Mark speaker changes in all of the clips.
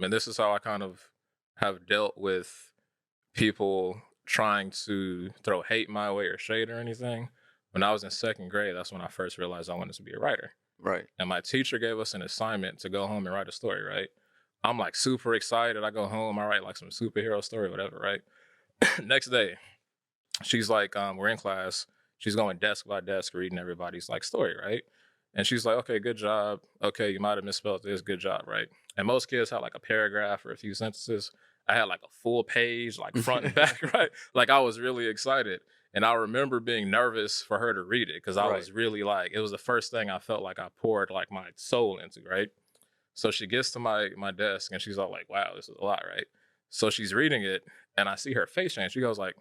Speaker 1: And this is how I kind of have dealt with people trying to throw hate my way or shade or anything. When I was in second grade, that's when I first realized I wanted to be a writer.
Speaker 2: Right.
Speaker 1: And my teacher gave us an assignment to go home and write a story, right? I'm like super excited. I go home, I write like some superhero story, whatever, right? Next day, she's like, we're in class. She's going desk by desk reading everybody's like story, right? And she's like, okay, good job. Okay, you might have misspelled this. Good job, right? And most kids have like a paragraph or a few sentences. I had like a full page, like front and back, right? Like I was really excited. And I remember being nervous for her to read it because I was really like, it was the first thing I felt like I poured like my soul into, right? So she gets to my desk and she's all like, wow, this is a lot, right? So she's reading it and I see her face change. She goes like,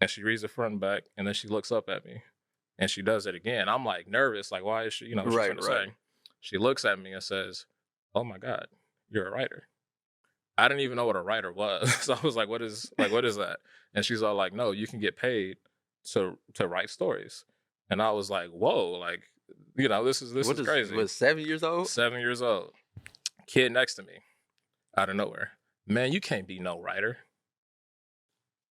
Speaker 1: and she reads the front and back and then she looks up at me and she does it again. I'm like nervous, like, why is she, what's she trying to say? She looks at me and says, oh my God, you're a writer. I didn't even know what a writer was. So I was like, what is that? And she's all like, no, you can get paid to write stories. And I was like, whoa, like, this is crazy.
Speaker 2: Was 7 years old?
Speaker 1: 7 years old. Kid next to me, out of nowhere. Man, you can't be no writer.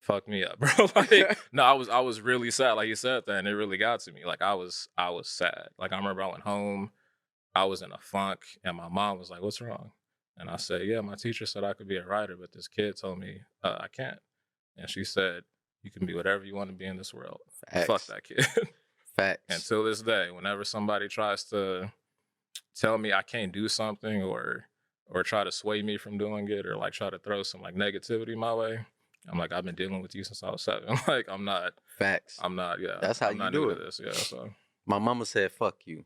Speaker 1: Fuck me up, bro. Like, no, I was really sad. Like you said that, and it really got to me. Like I was sad. Like I remember I went home, I was in a funk, and my mom was like, "What's wrong?" And I said, "Yeah, my teacher said I could be a writer, but this kid told me I can't." And she said, "You can be whatever you want to be in this world."
Speaker 2: Facts.
Speaker 1: Fuck that kid.
Speaker 2: Facts.
Speaker 1: And till this day, whenever somebody tries to tell me I can't do something or try to sway me from doing it or like try to throw some like negativity my way, I'm like, I've been dealing with you since I was 7. Like, I'm not.
Speaker 2: Facts.
Speaker 1: I'm not. Yeah.
Speaker 2: That's how
Speaker 1: I'm
Speaker 2: you
Speaker 1: not
Speaker 2: do
Speaker 1: new
Speaker 2: it.
Speaker 1: to this. Yeah. So
Speaker 2: my mama said, "Fuck you."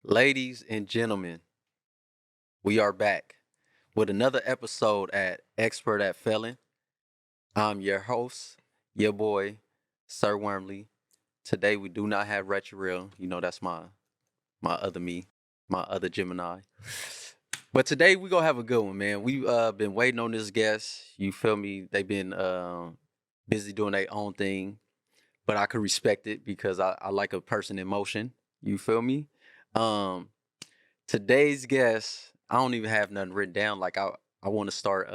Speaker 2: Ladies and gentlemen, we are back with another episode at Expert at Felon. I'm your host, your boy, Sir Wormley. Today we do not have Retro Real. That's my other me, my other Gemini. But today we gonna have a good one, man. We've been waiting on this guest. You feel me? They've been busy doing their own thing, but I could respect it because I like a person in motion. You feel me? Today's guest, I don't even have nothing written down. Like I want to start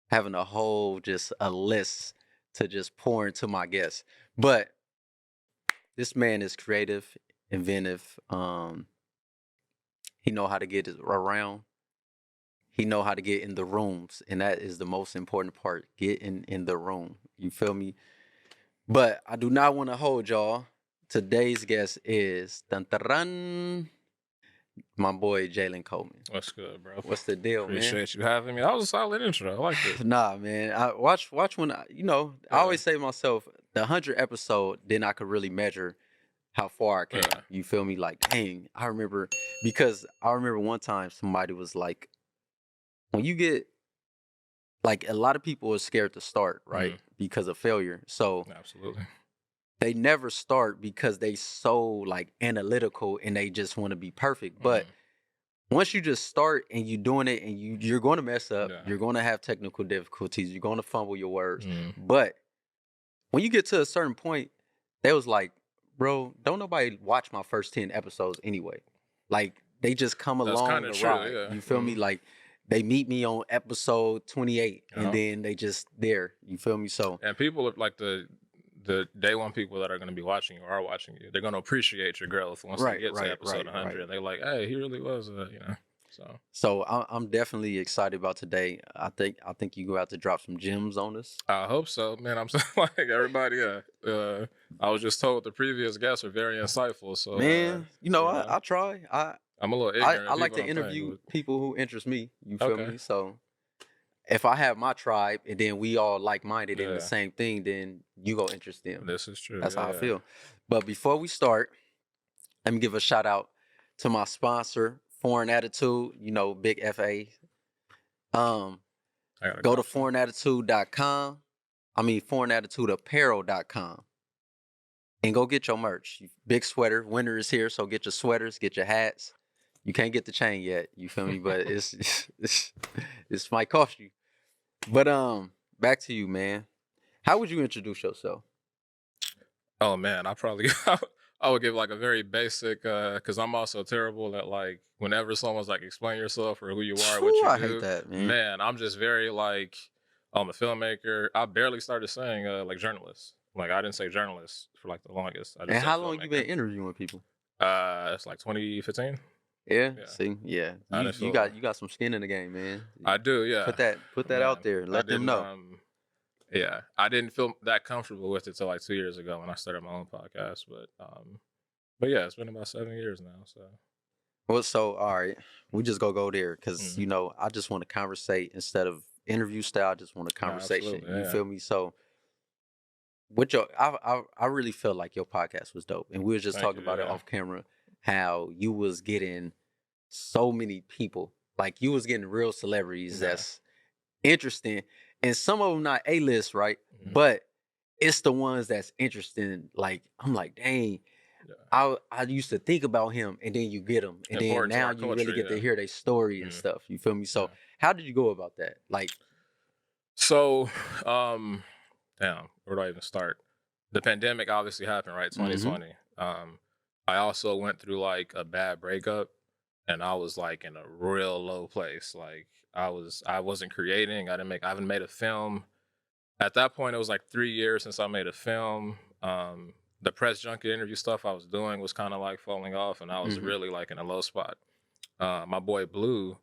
Speaker 2: having a whole just a list to just pour into my guests. But this man is creative, inventive. He know how to get around. He know how to get in the rooms, and that is the most important part. Getting in the room. You feel me? But I do not want to hold y'all. Today's guest is my boy Jalen Coleman.
Speaker 1: what's good, bro?
Speaker 2: What's the deal, man?
Speaker 1: Appreciate you having me. That was a solid intro. I like it.
Speaker 2: Nah, man. I watch when I always say to myself, the 100th episode, then I could really measure how far I came.
Speaker 1: Yeah.
Speaker 2: You feel me? Like, dang, I remember one time somebody was like, when you get like a lot of people are scared to start, right? Because of failure. So
Speaker 1: Absolutely.
Speaker 2: they never start because they so like analytical and they just want to be perfect. But once you just start and you're doing it and you're going to mess up, you're going to have technical difficulties, you're going to fumble your words. But when you get to a certain point, they was like, bro, don't nobody watch my first 10 episodes anyway. Like they just come along the ride.
Speaker 1: Yeah.
Speaker 2: You feel me? Like they meet me on episode 28 and then they just there. You feel me? So
Speaker 1: and people are like the day one people that are going to be watching you or are watching you, they're going to appreciate your growth once they get to episode 100. They're like, hey, he really was, So
Speaker 2: I'm definitely excited about today. I think you go out to drop some gems on us.
Speaker 1: I hope so, man. I'm so like everybody. I was just told the previous guests are very insightful. So
Speaker 2: man, I try.
Speaker 1: I'm a little ignorant.
Speaker 2: I like to interview people who interest me. You feel me? So if I have my tribe and then we all like-minded in the same thing, then you go interest them.
Speaker 1: This is true.
Speaker 2: That's how I feel. But before we start, let me give a shout out to my sponsor, Foreign Attitude, Big FA. Go to foreignattitude.com. foreignattitudeapparel.com. And go get your merch. Big sweater. Winter is here, so get your sweaters, get your hats. You can't get the chain yet. You feel me? But it's might cost you. But back to you, man. How would you introduce yourself?
Speaker 1: Oh man, I probably I would give like a very basic because I'm also terrible at like whenever someone's like explain yourself or who you are, what
Speaker 2: Phew,
Speaker 1: you
Speaker 2: I hate
Speaker 1: do.
Speaker 2: that, man.
Speaker 1: Man, I'm just very like I'm a filmmaker. I barely started saying like journalist. Like I didn't say journalist for like the longest. I just
Speaker 2: And
Speaker 1: said
Speaker 2: how long you been
Speaker 1: filmmaker.
Speaker 2: interviewing people?
Speaker 1: It's like 2015.
Speaker 2: Yeah,
Speaker 1: Yeah,
Speaker 2: see, yeah.
Speaker 1: I
Speaker 2: You
Speaker 1: didn't
Speaker 2: you
Speaker 1: feel.
Speaker 2: got you got some skin in the game, man.
Speaker 1: I do, yeah.
Speaker 2: Put that out
Speaker 1: Man,
Speaker 2: there.
Speaker 1: I
Speaker 2: Let them
Speaker 1: didn't.
Speaker 2: know.
Speaker 1: Yeah, I didn't feel that comfortable with it till like 2 years ago when I started my own podcast. But yeah, it's been about 7 years now. So
Speaker 2: Well, so all right, we just go there because
Speaker 1: mhm.
Speaker 2: I just want to conversate instead of interview style. I just want a
Speaker 1: No,
Speaker 2: conversation.
Speaker 1: absolutely,
Speaker 2: You
Speaker 1: yeah.
Speaker 2: feel me? So what your I really felt like your podcast was dope, and we were just
Speaker 1: Thank
Speaker 2: talking
Speaker 1: you.
Speaker 2: about it
Speaker 1: Yeah,
Speaker 2: off camera how you was getting so many people, like you was getting real celebrities
Speaker 1: yeah.
Speaker 2: that's interesting, and some of them not A list, right?
Speaker 1: Mhm.
Speaker 2: But it's the ones that's interesting. Like I'm like, dang,
Speaker 1: Yeah.
Speaker 2: I used to think about him, and then you get him, and then
Speaker 1: Important to
Speaker 2: now
Speaker 1: our
Speaker 2: you really
Speaker 1: culture.
Speaker 2: get to
Speaker 1: Yeah.
Speaker 2: hear their story and
Speaker 1: Mhm.
Speaker 2: stuff. You feel me?
Speaker 1: Yeah.
Speaker 2: So how did you go about that? Like,
Speaker 1: So, damn, where do I even start? The pandemic obviously happened, right?
Speaker 2: mm-hmm,
Speaker 1: 2020. I also went through like a bad breakup, and I was like in a real low place. Like I wasn't creating. I haven't made a film. At that point, it was like 3 years since I made a film. The press junket interview stuff I was doing was kind of like falling off, and I was
Speaker 2: mm-hmm,
Speaker 1: really like in a low spot. My boy Blue,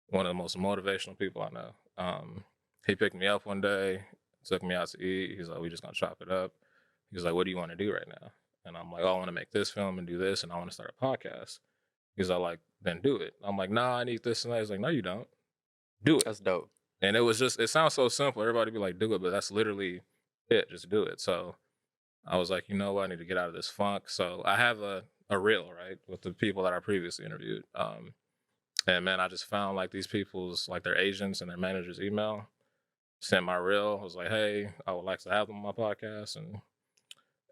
Speaker 1: one of the most motivational people I know, he picked me up one day, took me out to eat. He's like, "We just gonna chop it up." He's like, "What do you want to do right now?" And I'm like, "Oh, I want to make this film and do this, and I want to start a podcast." He's like, "Then do it." I'm like, "Nah, I need this and that." He's like, "No, you don't. Do it."
Speaker 2: that's dope.
Speaker 1: And it was just, it sounds so simple. Everybody be like, "Do it," but that's literally it. Just do it. So I was like, you know what? I need to get out of this funk. So I have a reel, right, with the people that I previously interviewed. And man, I just found like these people's, like their agents and their managers' email, sent my reel. I was like, hey, I would like to have them on my podcast. And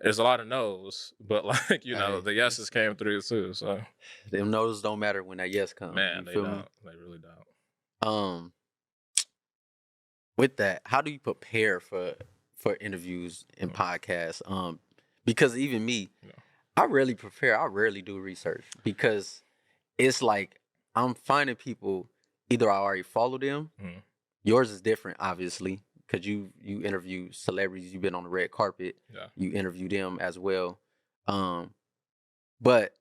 Speaker 1: there's a lot of no's, but like,
Speaker 2: Hey,
Speaker 1: the yeses came through too. So
Speaker 2: them no's don't matter when that yes come.
Speaker 1: man,
Speaker 2: You
Speaker 1: they
Speaker 2: feel me?
Speaker 1: don't. They really don't.
Speaker 2: Um, with that, how do you prepare for interviews and
Speaker 1: Mm,
Speaker 2: podcasts? Because even me,
Speaker 1: You know.
Speaker 2: I rarely prepare. I rarely do research because it's like I'm finding people either I already follow them.
Speaker 1: Mm,
Speaker 2: Yours is different, obviously, because you interview celebrities. You've been on the red carpet.
Speaker 1: yeah.
Speaker 2: You interview them as well. Um, but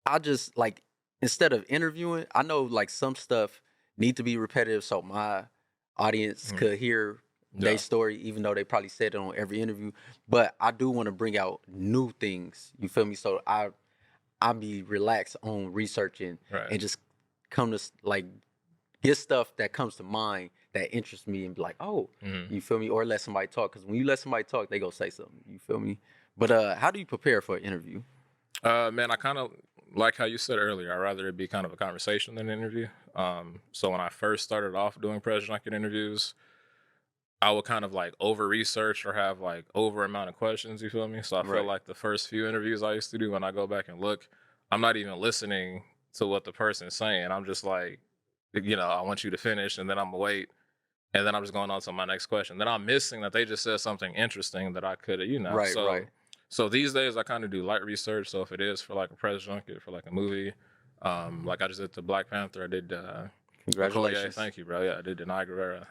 Speaker 2: I just like instead of interviewing, I know like some stuff need to be repetitive so my audience
Speaker 1: Mm,
Speaker 2: could hear their
Speaker 1: yeah.
Speaker 2: story, even though they probably said it on every interview. But I do want to bring out new things. You feel me? So I be relaxed on researching
Speaker 1: Right.
Speaker 2: and just come to like get stuff that comes to mind that interests me and be like, oh,
Speaker 1: Mm.
Speaker 2: you feel me? Or let somebody talk. Because when you let somebody talk, they go say something. You feel me? But how do you prepare for an interview?
Speaker 1: Man, I kind of like how you said earlier. I'd rather it be kind of a conversation than an interview. So when I first started off doing press junket interviews, I would kind of like over research or have like over amount of questions. You feel me? So I feel
Speaker 2: Right.
Speaker 1: like the first few interviews I used to do, when I go back and look, I'm not even listening to what the person's saying. I'm just like, I want you to finish, and then I'm gonna wait, and then I'm just going on to my next question. Then I'm missing that they just said something interesting that I could have,
Speaker 2: Right.
Speaker 1: So,
Speaker 2: Right.
Speaker 1: so these days I kind of do light research. So if it is for like a press junket for like a movie, like I just did the Black Panther, I did Okoye.
Speaker 2: Congratulations.
Speaker 1: Thank you, bro. Yeah, I did Denai Guerrera.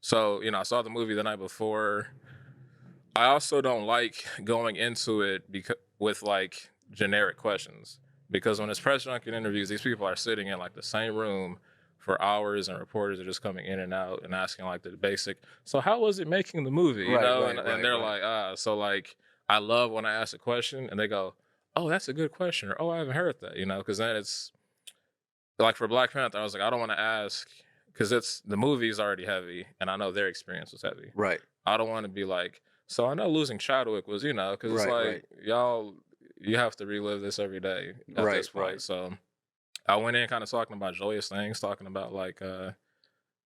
Speaker 1: So I saw the movie the night before. I also don't like going into it because with like generic questions, because when it's press junket interviews, these people are sitting in like the same room for hours, and reporters are just coming in and out and asking like the basic. So how was it making the movie?
Speaker 2: Right.
Speaker 1: And
Speaker 2: Right.
Speaker 1: and
Speaker 2: Right.
Speaker 1: they're
Speaker 2: Right.
Speaker 1: like so like I love when I ask a question and they go, oh, that's a good question, or oh, I haven't heard that, because then it's like for Black Panther, I was like, I don't want to ask because it's the movie's already heavy, and I know their experience was heavy.
Speaker 2: Right.
Speaker 1: I don't want to be like, so I know losing Chadwick was, because it's
Speaker 2: Right.
Speaker 1: like
Speaker 2: Right.
Speaker 1: y'all, you have to relive this every day at
Speaker 2: Right.
Speaker 1: this point.
Speaker 2: Right.
Speaker 1: So I went in kind of talking about joyous things, talking about like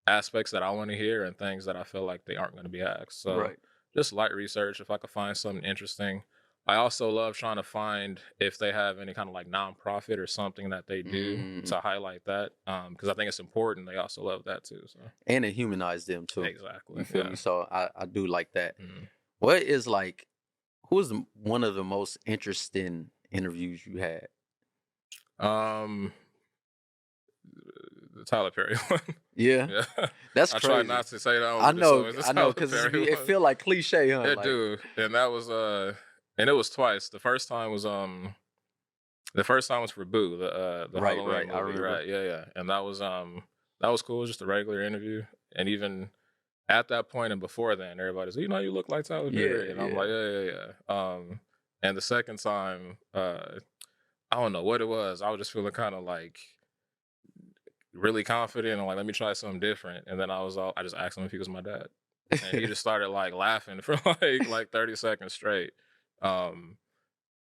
Speaker 1: aspects that I want to hear and things that I feel like they aren't going to be asked. So
Speaker 2: Right.
Speaker 1: just light research. If I could find something interesting, I also love trying to find if they have any kind of like nonprofit or something that they do
Speaker 2: Mm.
Speaker 1: to highlight that, because I think it's important. They also love that too. So
Speaker 2: And it humanized them too.
Speaker 1: exactly,
Speaker 2: You feel
Speaker 1: yeah.
Speaker 2: me? So I do like that.
Speaker 1: Mhm.
Speaker 2: What is like? Who's one of the most interesting interviews you had?
Speaker 1: Um, the Tyler Perry one.
Speaker 2: Yeah,
Speaker 1: Yeah,
Speaker 2: that's
Speaker 1: I try
Speaker 2: crazy.
Speaker 1: not to say that
Speaker 2: I
Speaker 1: over this, so
Speaker 2: know,
Speaker 1: it's the
Speaker 2: I know,
Speaker 1: Tyler
Speaker 2: because
Speaker 1: Perry
Speaker 2: it
Speaker 1: one.
Speaker 2: feel like cliche, huh?
Speaker 1: It
Speaker 2: Like,
Speaker 1: do, and that was and it was twice. The first time was for Boo, the
Speaker 2: right,
Speaker 1: Halloween
Speaker 2: right. I
Speaker 1: movie,
Speaker 2: remember.
Speaker 1: right? Yeah, yeah, and that was cool, just a regular interview, and even at that point and before then, everybody's, you look like Tyler
Speaker 2: Yeah,
Speaker 1: Perry, and I'm
Speaker 2: yeah.
Speaker 1: like, yeah, yeah, yeah. And the second time, I don't know what it was. I was just feeling kind of like really confident and like, let me try something different. And then I just asked him if he was my dad, and he just started like laughing for like 30 seconds straight. Um,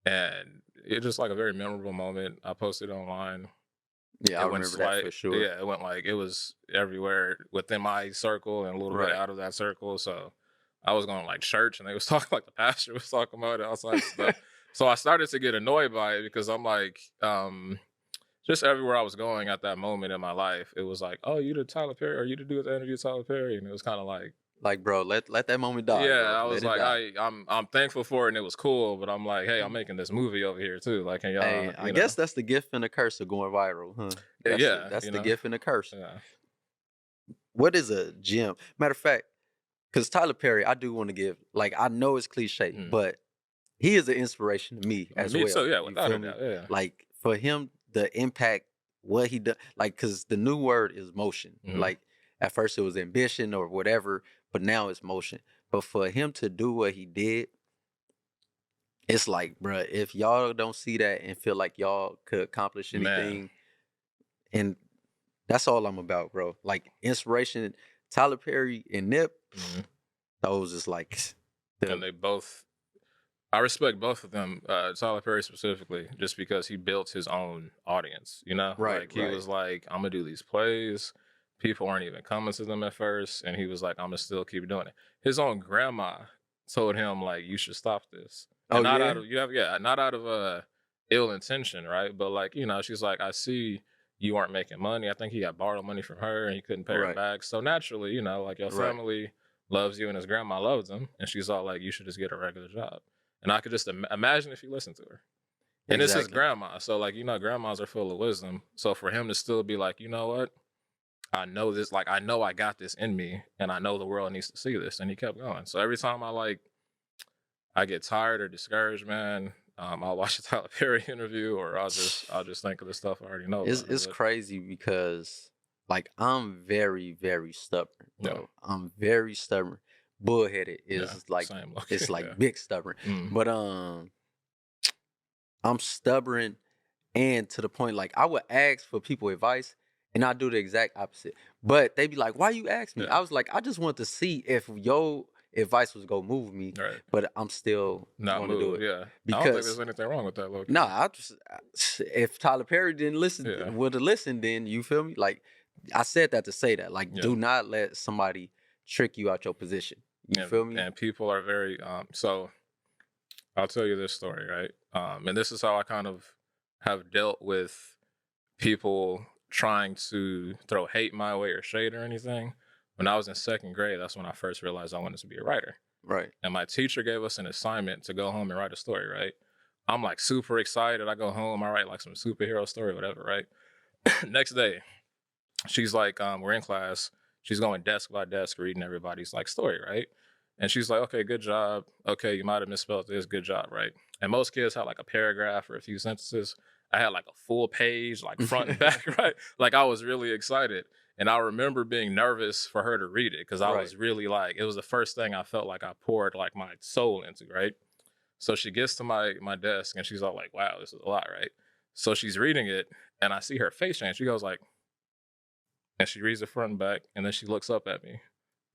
Speaker 1: and it's just like a very memorable moment. I posted it online.
Speaker 2: Yeah, I
Speaker 1: It went
Speaker 2: remember that for sure.
Speaker 1: yeah, it went like, it was everywhere within my circle and a little bit
Speaker 2: Right.
Speaker 1: out of that circle. So I was going like church, and they was talking like the pastor was talking about it outside stuff. So I started to get annoyed by it because I'm like, just everywhere I was going at that moment in my life, it was like, oh, you the Tyler Perry, or you to do with the interview with Tyler Perry, and it was kind of like,
Speaker 2: Like, bro, let that moment die,
Speaker 1: yeah,
Speaker 2: bro.
Speaker 1: I was
Speaker 2: Let it
Speaker 1: like,
Speaker 2: die.
Speaker 1: I'm thankful for it, and it was cool, but I'm like, hey, I'm making this movie over here too. Like, can y'all,
Speaker 2: Hey, I guess that's the gift and the curse of going viral, huh?
Speaker 1: yeah,
Speaker 2: That's the gift and the curse.
Speaker 1: yeah,
Speaker 2: What is a gem? Matter of fact, because Tyler Perry, I do want to give, like, I know it's cliche,
Speaker 1: mm.
Speaker 2: but he is an inspiration to me as
Speaker 1: Me
Speaker 2: well.
Speaker 1: too, yeah,
Speaker 2: You
Speaker 1: without
Speaker 2: feel
Speaker 1: a
Speaker 2: me?
Speaker 1: doubt, yeah,
Speaker 2: Like, for him, the impact, what he done, like, because the new word is motion.
Speaker 1: hmm
Speaker 2: Like, at first it was ambition or whatever, but now it's motion. But for him to do what he did, it's like, bruh, if y'all don't see that and feel like y'all could accomplish
Speaker 1: man.
Speaker 2: anything, and that's all I'm about, bro. Like, inspiration, Tyler Perry and Nip,
Speaker 1: Mhm.
Speaker 2: those is like
Speaker 1: And
Speaker 2: the
Speaker 1: they both, I respect both of them, Tyler Perry specifically, just because he built his own audience,
Speaker 2: right,
Speaker 1: Like, he
Speaker 2: right.
Speaker 1: was like, I'm gonna do these plays. People aren't even coming to them at first. And he was like, I'm gonna still keep doing it. His own grandma told him, like, you should stop this. And
Speaker 2: Oh
Speaker 1: not out
Speaker 2: yeah,
Speaker 1: of, not out of ill intention, right? But like, she's like, I see you aren't making money. I think he got borrowed money from her and he couldn't pay her
Speaker 2: right,
Speaker 1: back. So naturally, like, your
Speaker 2: right.
Speaker 1: family loves you and his grandma loves him. And she's all like, you should just get a regular job. And I could just imagine if you listened to her. And it's his
Speaker 2: Exactly.
Speaker 1: grandma. So, like, grandmas are full of wisdom. So for him to still be like, you know what? I know this, like, I know I got this in me, and I know the world needs to see this. And he kept going. So every time I get tired or discouraged, man, I'll watch a Tyler Perry interview, or I'll just think of the stuff I already know about it.
Speaker 2: It's
Speaker 1: But
Speaker 2: crazy because like I'm very, very stubborn,
Speaker 1: yeah,
Speaker 2: bro. I'm very stubborn. Bullheaded
Speaker 1: yeah,
Speaker 2: is like
Speaker 1: same look.
Speaker 2: it's
Speaker 1: Yeah.
Speaker 2: like big stubborn.
Speaker 1: Mm.
Speaker 2: But I'm stubborn and to the point like I would ask for people advice and I do the exact opposite. But they be like, why you ask me?
Speaker 1: Yeah.
Speaker 2: I was like, I just want to see if your advice was gonna move me,
Speaker 1: Right.
Speaker 2: but I'm still
Speaker 1: Not
Speaker 2: gonna do
Speaker 1: move.
Speaker 2: it.
Speaker 1: Yeah. I don't think there's
Speaker 2: Because
Speaker 1: anything wrong with that, look.
Speaker 2: no, if Tyler Perry didn't listen,
Speaker 1: Yeah.
Speaker 2: would have listened, then you feel me? Like I said that to say that, like,
Speaker 1: Yeah.
Speaker 2: do not let somebody trick you out your position. You feel me?
Speaker 1: And people are very so I'll tell you this story, right? And this is how I kind of have dealt with people trying to throw hate my way or shade or anything. When I was in second grade, that's when I first realized I wanted to be a writer.
Speaker 2: Right.
Speaker 1: And my teacher gave us an assignment to go home and write a story, right? I'm like super excited. I go home, I write like some superhero story, whatever, right? Next day, she's like, we're in class. She's going desk by desk reading everybody's like story, right? And she's like, okay, good job. Okay, you might have misspelled this. Good job, right? And most kids had like a paragraph or a few sentences. I had like a full page, like front and back, right? Like I was really excited. And I remember being nervous for her to read it because I
Speaker 2: Right.
Speaker 1: was really like, it was the first thing I felt like I poured like my soul into, right? So she gets to my desk and she's all like, wow, this is a lot, right? So she's reading it and I see her face change. She goes like, and she reads the front and back, and then she looks up at me,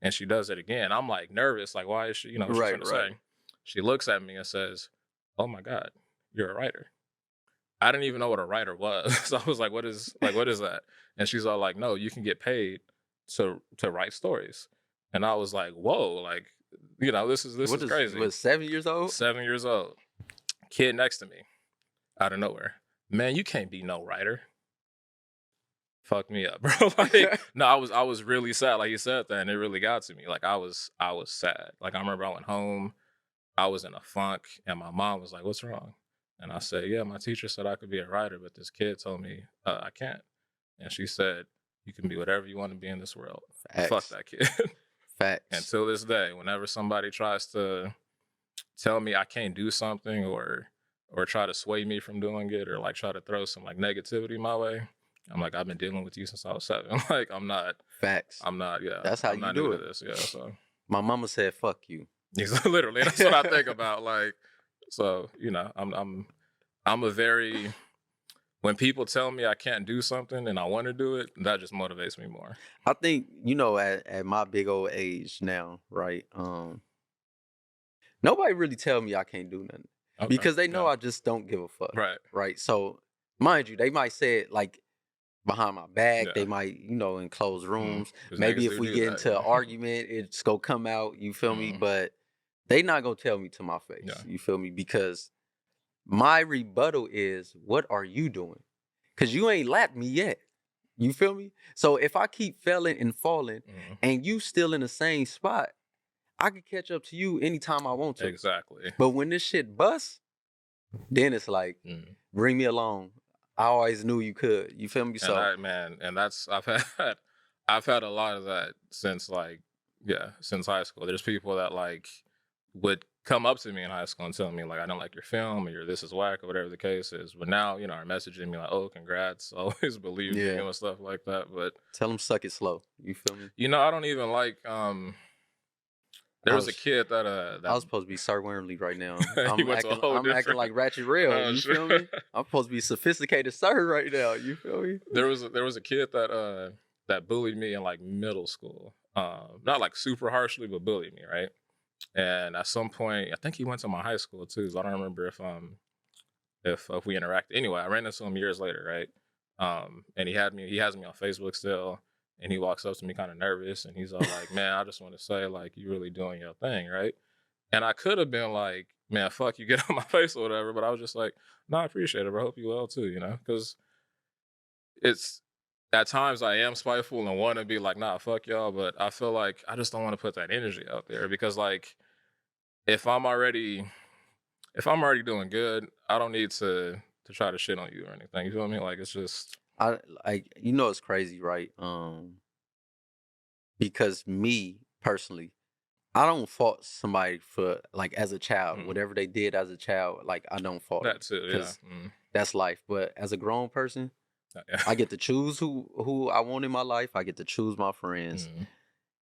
Speaker 1: and she does it again. I'm like nervous, like why is she? What's she
Speaker 2: Right,
Speaker 1: trying to
Speaker 2: right.
Speaker 1: say? She looks at me and says, "Oh my God, you're a writer." I didn't even know what a writer was, so I was like, what is that?" And she's all like, "No, you can get paid to write stories." And I was like, "Whoa, like this
Speaker 2: What
Speaker 1: is
Speaker 2: is
Speaker 1: crazy."
Speaker 2: was 7 years old?
Speaker 1: 7 years old. Kid next to me, out of nowhere, man, you can't be no writer. Fuck me up, bro. Like, no, I was really sad. Like, he said that, and it really got to me. Like, I was sad. Like, I remember I went home, I was in a funk, and my mom was like, "What's wrong?" And I said, "Yeah, my teacher said I could be a writer, but this kid told me I can't." And she said, "You can be whatever you want to be in this world."
Speaker 2: Facts.
Speaker 1: Fuck that kid.
Speaker 2: Facts.
Speaker 1: And till this day, whenever somebody tries to tell me I can't do something or try to sway me from doing it or like try to throw some like negativity my way, I'm like, I've been dealing with you since I was 7. Like, I'm not. Yeah.
Speaker 2: That's how
Speaker 1: I'm
Speaker 2: you
Speaker 1: not
Speaker 2: do
Speaker 1: new
Speaker 2: it.
Speaker 1: to this. Yeah. So
Speaker 2: My mama said, "Fuck you."
Speaker 1: literally, that's what I think about. Like, so I'm a very, when people tell me I can't do something and I want to do it, that just motivates me more.
Speaker 2: I think, at my big old age now, right? Nobody really tell me I can't do nothing because they know I just don't give a fuck.
Speaker 1: Right.
Speaker 2: Right. So, mind you, they might say it like behind my back.
Speaker 1: Yeah.
Speaker 2: They might, in closed rooms.
Speaker 1: 'Cause
Speaker 2: Maybe
Speaker 1: niggas
Speaker 2: if we
Speaker 1: do
Speaker 2: get
Speaker 1: that,
Speaker 2: into an argument, it's gonna come out. You feel me? But they not gonna tell me to my face.
Speaker 1: Yeah.
Speaker 2: You feel me? Because my rebuttal is, what are you doing? Because you ain't lapped me yet. You feel me? So if I keep failing and falling and you still in the same spot, I can catch up to you anytime I want to.
Speaker 1: Exactly.
Speaker 2: But when this shit busts, then it's like, bring me along. I always knew you could. You feel me? So
Speaker 1: And that's I've had a lot of that since since high school. There's people that like would come up to me in high school and tell me like, I don't like your film, or this is whack, or whatever the case is. But now, are messaging me like, "Oh, congrats." Always believe me and stuff like that. But
Speaker 2: tell them suck it slow. You feel me?
Speaker 1: I don't even like there was a kid that
Speaker 2: I was supposed to be Sir Wormley right now.
Speaker 1: I'm
Speaker 2: acting like Ratchet Rail. You feel me? I'm supposed to be sophisticated Sir right now. You feel me?
Speaker 1: There was a kid that bullied me in like middle school. Not like super harshly, but bullied me, right? And at some point, I think he went to my high school too. So I don't remember if we interacted. Anyway, I ran into him years later, right? And he has me on Facebook still. And he walks up to me kind of nervous, and he's all like, "Man, I just want to say, like, you really doing your thing, right?" And I could have been like, "Man, fuck you, get on my face," or whatever. But I was just like, "No, I appreciate it, bro. I hope you well too, because it's at times I am spiteful and want to be like, nah, fuck y'all. But I feel like I just don't want to put that energy out there because, like, if I'm already doing good, I don't need to try to shit on you or anything. You feel me? Like, it's just.
Speaker 2: It's crazy, right? Because me personally, I don't fault somebody for like as a child, whatever they did as a child. Like, I don't fault
Speaker 1: that too. Yeah,
Speaker 2: that's life. But as a grown person, I get to choose who I want in my life. I get to choose my friends,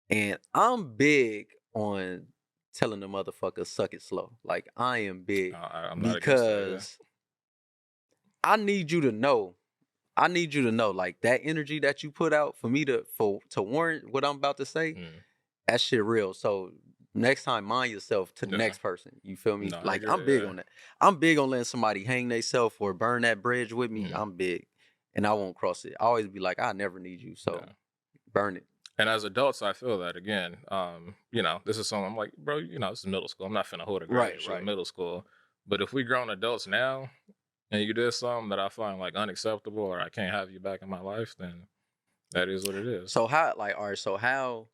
Speaker 2: and I'm big on telling the motherfuckers suck it slow. Like, I am big because I need you to know. Like, that energy that you put out for me to warrant what I'm about to say, that shit real. So next time, mind yourself to the next person. You feel me?
Speaker 1: No,
Speaker 2: like, I'm big on that. I'm big on letting somebody hang themselves or burn that bridge with me. I'm big, and I won't cross it. I always be like, I never need you, so burn it.
Speaker 1: And as adults, I feel that again. This is something I'm like, bro. This is middle school. I'm not finna hold a grudge in middle school. But if we grown adults now, and you did something that I find like unacceptable, or I can't have you back in my life, then that is what it is.
Speaker 2: So how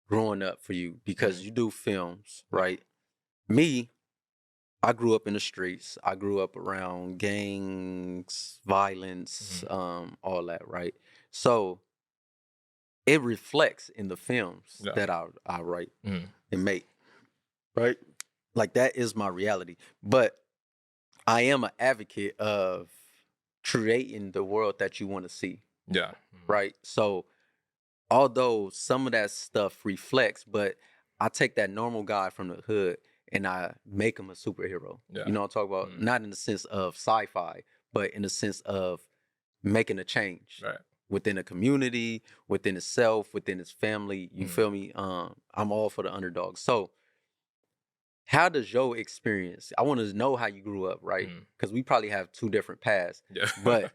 Speaker 2: growing up for you, because you do films, right? Me, I grew up in the streets. I grew up around gangs, violence, all that, right? So it reflects in the films that I write and make, right? Like, that is my reality. But I am an advocate of creating the world that you want to see.
Speaker 1: Yeah.
Speaker 2: Right? So although some of that stuff reflects, but I take that normal guy from the hood and I make him a superhero.
Speaker 1: Yeah.
Speaker 2: You know what I'm talking about? Not in the sense of sci-fi, but in the sense of making a change.
Speaker 1: Right.
Speaker 2: Within a community, within itself, within his family. You feel me? I'm all for the underdog. So how does your experience, I want to know how you grew up, right? Because we probably have two different paths.
Speaker 1: Yeah.
Speaker 2: But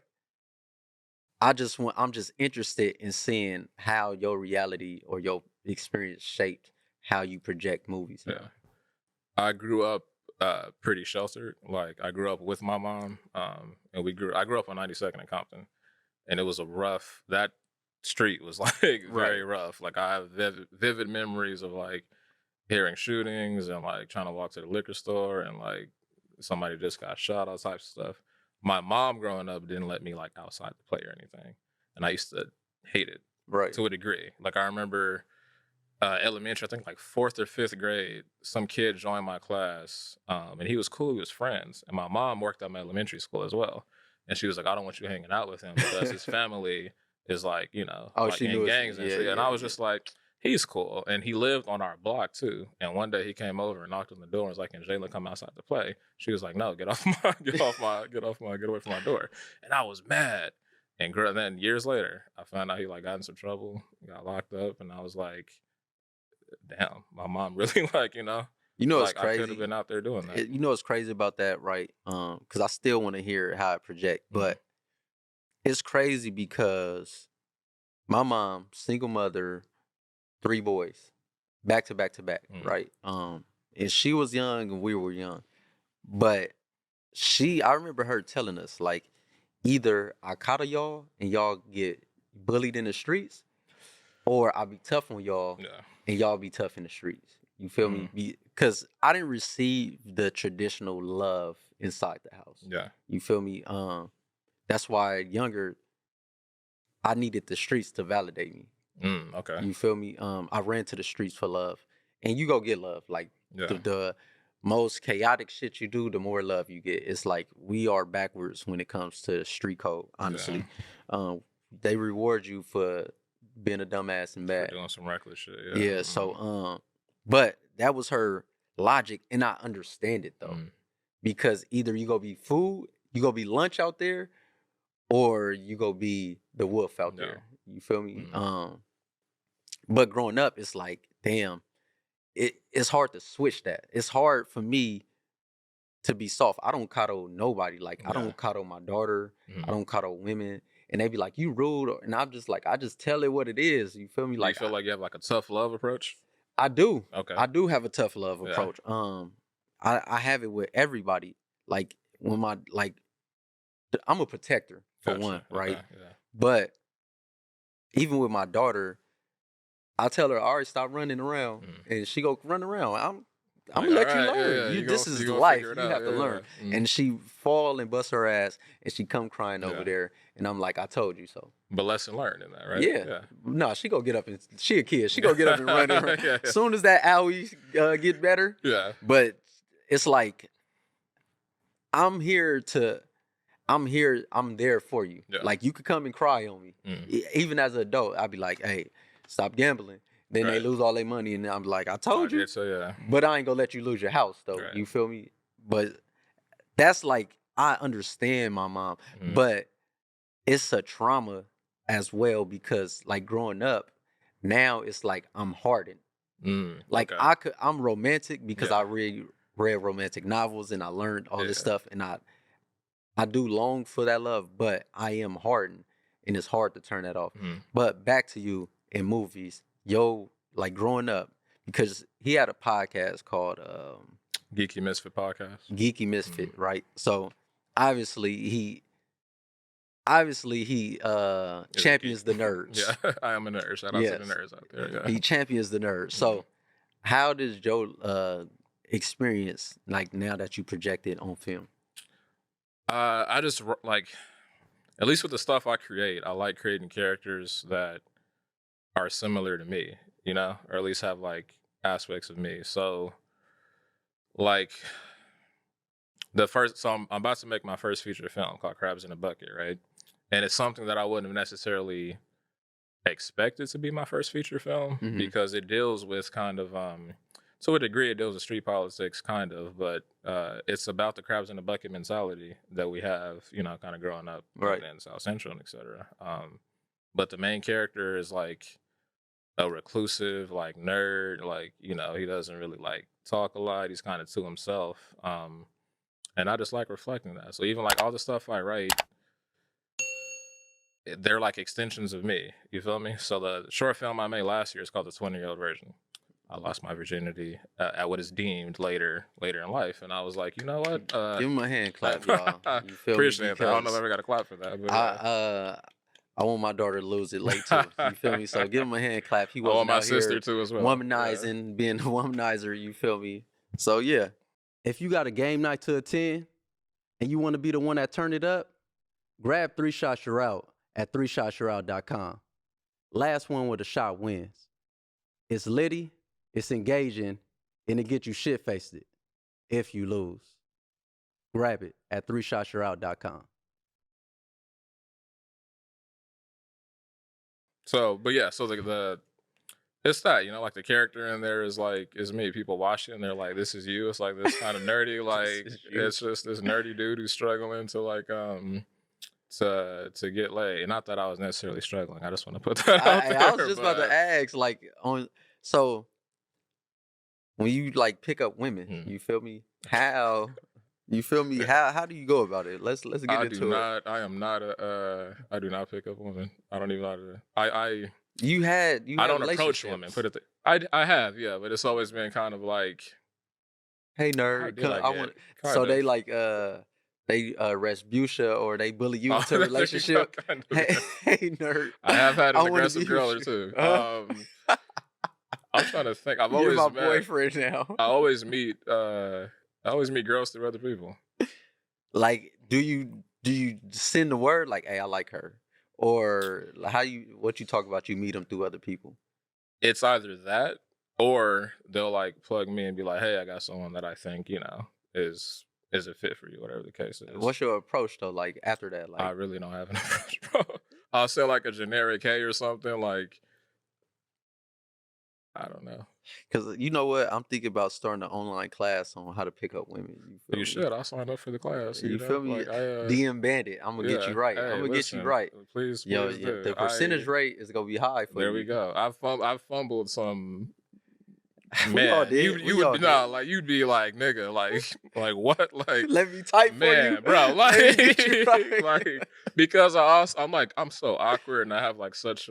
Speaker 2: I'm just interested in seeing how your reality or your experience shaped how you project movies now.
Speaker 1: Yeah. I grew up pretty sheltered. Like I grew up with my mom, and I grew up on 92nd in Compton, and it was a rough. That street was like very rough. Like I have vivid memories of like hearing shootings and like trying to walk to the liquor store and like somebody just got shot, all types of stuff. My mom growing up didn't let me like outside to play or anything, and I used to hate it to a degree. Like I remember elementary, I think like 4th or 5th grade, some kid joined my class, and he was cool. He was friends, and my mom worked at my elementary school as well, and she was like, "I don't want you hanging out with him because his family is like, like in gangs and shit." And I was just like, "He's cool," and he lived on our block too. And one day he came over and knocked on the door and was like, "Can Jalen come outside to play?" She was like, "No, get away from my door." And I was mad. And then years later, I found out he like got in some trouble, got locked up, and I was like, damn, my mom really like,
Speaker 2: You know
Speaker 1: like
Speaker 2: it's crazy.
Speaker 1: I could have been out there doing that.
Speaker 2: You know what's crazy about that, right? Because I still want to hear how it project, but it's crazy because my mom, single mother, 3 boys, back to back to back, right? And she was young and we were young, but I remember her telling us like, either I coddle y'all and y'all get bullied in the streets, or I'll be tough on y'all and y'all be tough in the streets. You feel me? Because I didn't receive the traditional love inside the house.
Speaker 1: Yeah.
Speaker 2: You feel me? That's why younger, I needed the streets to validate me.
Speaker 1: Okay.
Speaker 2: You feel me? I ran to the streets for love. And you go get love. Like the most chaotic shit you do, the more love you get. It's like we are backwards when it comes to street code, honestly. They reward you for being a dumbass and bad.
Speaker 1: For doing some reckless shit.
Speaker 2: Yeah. So but that was her logic, and I understand it though. Because either you go be food, you go be lunch out there, or you go be the wolf out there. You feel me? But growing up, it's like, damn, it's hard to switch that. It's hard for me to be soft. I don't coddle nobody. Like I don't coddle my daughter. I don't coddle women. And they be like, "You rude," and I'm just like, I just tell it what it is. You feel me?
Speaker 1: Like, you feel like you have like a tough love approach?
Speaker 2: I do.
Speaker 1: Okay.
Speaker 2: I do have a tough love approach. I have it with everybody. Like when I'm a protector for one, right?
Speaker 1: Yeah.
Speaker 2: But even with my daughter, I tell her, "All right, stop running around," and she go run around. I'm gonna let you learn. This is life. You have to learn. And she fall and bust her ass, and she come crying over there, and I'm like, "I told you so."
Speaker 1: But lesson learned in that, right?
Speaker 2: Yeah. No, she go get up and she a kid. She go get up and run. As soon as that owie get better.
Speaker 1: Yeah.
Speaker 2: But it's like I'm there for you.
Speaker 1: Yeah.
Speaker 2: Like you could come and cry on me. Even as an adult, I'd be like, "Hey, stop gambling." Then they lose all their money, and I'm like, "I told you."
Speaker 1: So,
Speaker 2: but I ain't gonna let you lose your house, though.
Speaker 1: Right.
Speaker 2: You feel me? But that's like, I understand my mom, but it's a trauma as well because, like, growing up, now it's like I'm hardened. Like I'm romantic because I read romantic novels and I learned all this stuff, and I do long for that love, but I am hardened, and it's hard to turn that off. But back to you in movies. Like growing up, because he had a podcast called
Speaker 1: Geeky Misfit Podcast.
Speaker 2: Geeky Misfit, right? So obviously he champions the nerds.
Speaker 1: Yeah, I am a nerd. Shout out to the nerds out there. Yeah.
Speaker 2: He champions the nerds. So how does Joe experience, like, now that you project it on film?
Speaker 1: I just like, at least with the stuff I create, I like creating characters that are similar to me, or at least have like aspects of me. So like I'm about to make my first feature film called Crabs in a Bucket, right? And it's something that I wouldn't have necessarily expected to be my first feature film because it deals with kind of to a degree it deals with street politics kind of, but it's about the crabs in the bucket mentality that we have, kind of growing up in South Central and etc. But the main character is like a reclusive, like nerd, like, he doesn't really like talk a lot. He's kind of to himself. And I just like reflecting that. So even like all the stuff I write, they're like extensions of me. You feel me? So the short film I made last year is called The 20-Year-Old Version. I lost my virginity at what is deemed later in life, and I was like, you know what?
Speaker 2: Give him a hand clap, y'all. You feel
Speaker 1: Appreciate
Speaker 2: me?
Speaker 1: that. I don't know if I
Speaker 2: Because
Speaker 1: ever got a clap for that, but
Speaker 2: I want my daughter to lose it late too. You feel me? So give him a hand clap. He
Speaker 1: I want
Speaker 2: wasn't
Speaker 1: my
Speaker 2: out
Speaker 1: sister
Speaker 2: here
Speaker 1: too as well.
Speaker 2: womanizing, being a womanizer. You feel me? So yeah, if you got a game night to attend and you want to be the one that turned it up, grab 3 Shots You're Out at 3shotsyourout.com. Last one with a shot wins. It's litty, it's engaging, and it gets you shit-faced if you lose. Grab it at 3shotsyourout.com.
Speaker 1: So, but yeah, so the it's that, you know, like the character in there is me. People watch it and they're like, this is you. It's like this kind of nerdy, like it's just this nerdy dude who's struggling to like to get laid. Not that I was necessarily struggling. I just want to put that out there.
Speaker 2: I was just about to ask, like, so when you like pick up women, you feel me? How you feel me? How do you go about it? Let's get into it.
Speaker 1: I am not I do not pick up women. I don't even know how to. I don't approach women. Put it. I have, yeah, but it's always been kind of like,
Speaker 2: hey nerd, so they like they Respucia or they bully you into a relationship. Hey nerd,
Speaker 1: I have had an aggressive girl or two. I'm trying to think. I've always
Speaker 2: You're my boyfriend now.
Speaker 1: I always meet girls through other people.
Speaker 2: Like, do you send the word like, hey, I like her? Or what you talk about, you meet them through other people?
Speaker 1: It's either that or they'll like plug me and be like, hey, I got someone that I think, you know, is a fit for you, whatever the case is.
Speaker 2: What's your approach though? Like after that, like
Speaker 1: I really don't have an approach, bro. I'll say like a generic hey or something, like I don't know.
Speaker 2: Because you know what? I'm thinking about starting an online class on how to pick up women.
Speaker 1: You should. I'll sign up for the class.
Speaker 2: You feel me? Like, DM Bandit. I'm going to get you right.
Speaker 1: Hey,
Speaker 2: I'm going to get you right.
Speaker 1: Please
Speaker 2: Yo,
Speaker 1: do.
Speaker 2: The percentage rate is going to be high for you.
Speaker 1: There we go. I've fumbled some.
Speaker 2: Man,
Speaker 1: you'd be like, nigga, like what? Like,
Speaker 2: let me type
Speaker 1: man,
Speaker 2: for you.
Speaker 1: Bro, like because I'm so awkward and I have like such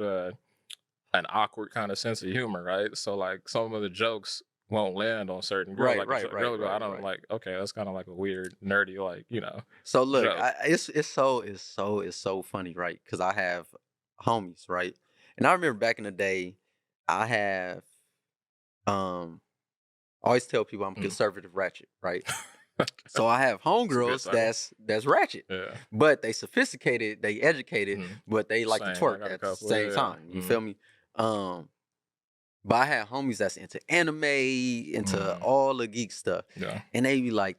Speaker 1: an awkward kind of sense of humor, right? So like some of the jokes won't land on certain girls.
Speaker 2: Right.
Speaker 1: I don't like. Okay, that's kind of like a weird, nerdy, like, you know.
Speaker 2: So look, it's so funny, right? Because I have homies, right? And I remember back in the day, I have I always tell people I'm conservative ratchet, right? So I have homegirls that's ratchet, but they sophisticated, they educated, but they like to twerk at the same time. You feel me? But I had homies that's into anime, into all the geek stuff. Yeah. And they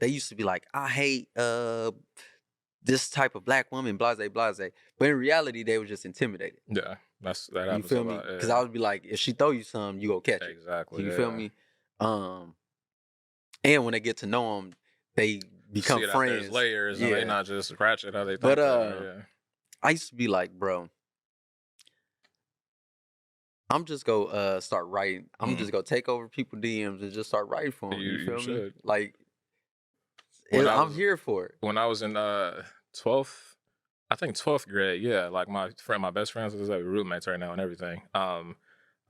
Speaker 2: used to be like, I hate this type of black woman, blase. But in reality, they were just intimidated.
Speaker 1: Yeah. That happens.
Speaker 2: You feel me? Because I would be like, if she throw you some, you go catch it.
Speaker 1: Exactly.
Speaker 2: You feel me? And when they get to know them, they become friends.
Speaker 1: There's layers, and they not just ratchet how they think.
Speaker 2: But I used to be like, bro, I'm just go start writing. I'm just go take over people's DMs and just start writing for them. You feel me? Like, I'm here for it.
Speaker 1: When I was in 12th grade, like my best friends was roommates right now and everything. I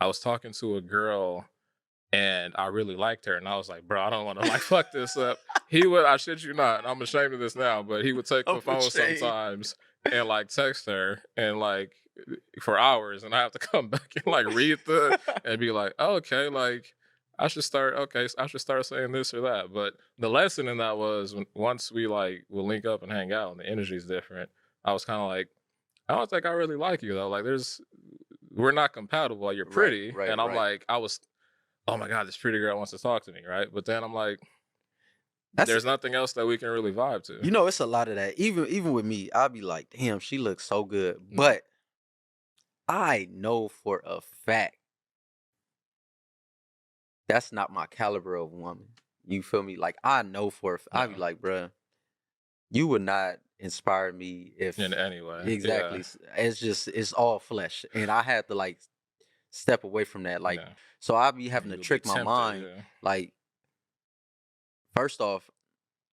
Speaker 1: was talking to a girl and I really liked her, and I was like, bro, I don't want to like fuck this up. He would, I shit you not, I'm ashamed of this now, but he would take the phone sometimes and like text her and like for hours, and I have to come back and like read and be like, oh, okay, like I should start saying this or that. But the lesson in that was once we like will link up and hang out and the energy's different, I was kind of like, I don't think I really like you though. Like we're not compatible. Like, you're pretty. Right, and I'm like, oh my God, this pretty girl wants to talk to me, right? But then I'm like, there's nothing else that we can really vibe to.
Speaker 2: You know, it's a lot of that. Even with me, I'll be like, damn, she looks so good. But I know for a fact that's not my caliber of woman. You feel me? Like, I know I'd be like, bruh, you would not inspire me if
Speaker 1: in any way.
Speaker 2: Exactly. Yeah. It's all flesh. And I had to like step away from that. Like, so I be having to trick my mind. Yeah. Like, first off,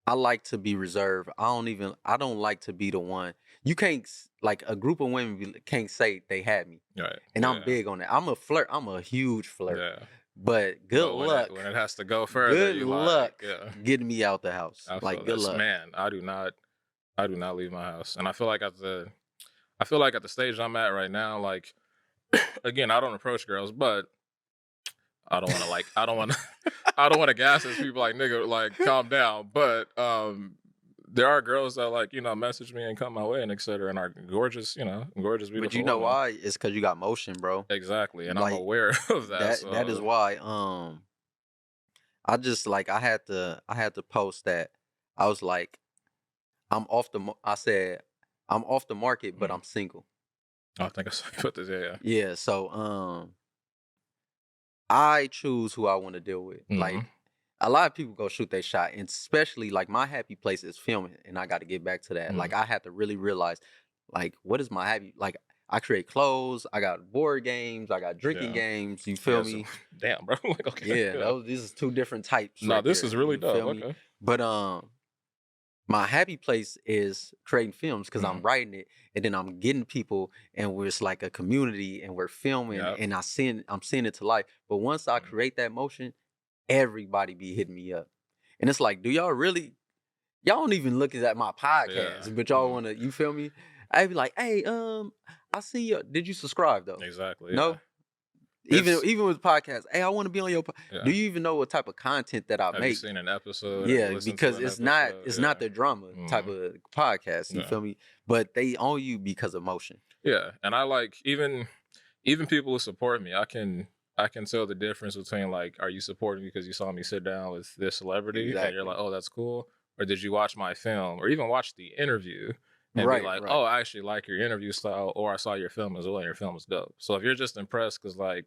Speaker 2: I like to be reserved. I don't like to be the one. You can't, like, a group of women can't say they had me.
Speaker 1: Right.
Speaker 2: And I'm big on that. I'm a flirt. I'm a huge flirt. Yeah. But good
Speaker 1: But
Speaker 2: luck.
Speaker 1: when it has to go further,
Speaker 2: Good
Speaker 1: you
Speaker 2: luck
Speaker 1: like, yeah.
Speaker 2: getting me out the house.
Speaker 1: I
Speaker 2: Like
Speaker 1: feel
Speaker 2: good
Speaker 1: this,
Speaker 2: luck.
Speaker 1: man. I do not leave my house, and I feel like at the stage I'm at right now, like, again, I don't approach girls, but I don't want to I don't want to gas these people like, nigga, like, calm down. But there are girls that, like, message me and come my way and etc. and are gorgeous, gorgeous, beautiful.
Speaker 2: But you know
Speaker 1: women.
Speaker 2: why? It's because you got motion, bro.
Speaker 1: Exactly, and I'm
Speaker 2: Like
Speaker 1: aware of that.
Speaker 2: that is
Speaker 1: So
Speaker 2: why. I just like I had to post that. I was like, I said I'm off the market, but I'm single.
Speaker 1: I think I saw you put this. Yeah.
Speaker 2: Yeah. So I choose who I want to deal with.
Speaker 1: Mhm.
Speaker 2: Like a lot of people go shoot their shot, and especially like my happy place is filming, and I got to get back to that. Like I had to really realize, like, what is my happy? Like I create clothes, I got board games, I got drinking
Speaker 1: Yeah.
Speaker 2: games. You feel
Speaker 1: So,
Speaker 2: me?
Speaker 1: damn, bro. Like, okay.
Speaker 2: Yeah, these is two different types.
Speaker 1: No,
Speaker 2: Right
Speaker 1: this
Speaker 2: there.
Speaker 1: is really
Speaker 2: You
Speaker 1: dope.
Speaker 2: feel me?
Speaker 1: Okay.
Speaker 2: But my happy place is creating films because I'm writing it, and then I'm getting people, and it's like a community, and we're filming,
Speaker 1: Yep.
Speaker 2: and I'm seeing it to life. But once I create that motion, everybody be hitting me up, and it's like, do y'all really? Y'all don't even look at my podcast,
Speaker 1: Yeah.
Speaker 2: but y'all want to. You feel me? I'd be like, hey, I see you. Did you subscribe though?
Speaker 1: Exactly.
Speaker 2: No.
Speaker 1: Yeah.
Speaker 2: Even with podcasts, hey, I want to be on your.
Speaker 1: Yeah.
Speaker 2: Do you even know what type of content that I
Speaker 1: Have
Speaker 2: make?
Speaker 1: you seen an episode?
Speaker 2: Yeah, because it's not the drama type
Speaker 1: Mhm.
Speaker 2: of podcast. You feel me? But they own you because of motion.
Speaker 1: Yeah, and I like even people who support me. I can tell the difference between, like, are you supporting me because you saw me sit down with this celebrity and you're like, oh, that's cool, or did you watch my film or even watch the interview and be like, oh, I actually like your interview style, or I saw your film as well and your film is dope. So if you're just impressed because, like,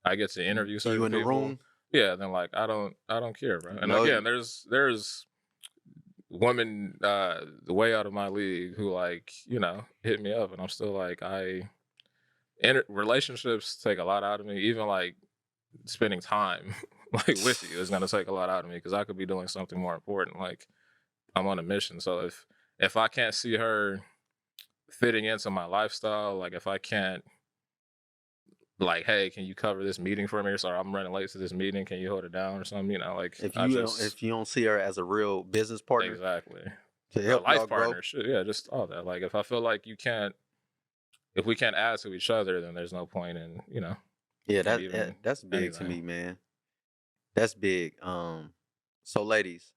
Speaker 1: I get to interview certain
Speaker 2: you in the
Speaker 1: people,
Speaker 2: room,
Speaker 1: yeah, then, like, I don't care, bro. And
Speaker 2: No,
Speaker 1: again, there's women way out of my league who, like, hit me up, and I'm still like, relationships take a lot out of me. Even, like, spending time like with you is gonna take a lot out of me because I could be doing something more important. Like, I'm on a mission. So if I can't see her fitting into my lifestyle, like, if I can't, like, hey, can you cover this meeting for me? Or sorry, I'm running late to this meeting. Can you hold it down or something? Like,
Speaker 2: if you don't see her as a real business partner,
Speaker 1: exactly,
Speaker 2: to help
Speaker 1: a life
Speaker 2: partner,
Speaker 1: partner, shit, yeah, just all that. Like, if I feel like if we can't add to each other, then there's no point in,
Speaker 2: Yeah, that's big
Speaker 1: anything.
Speaker 2: to me, man. That's big. So ladies,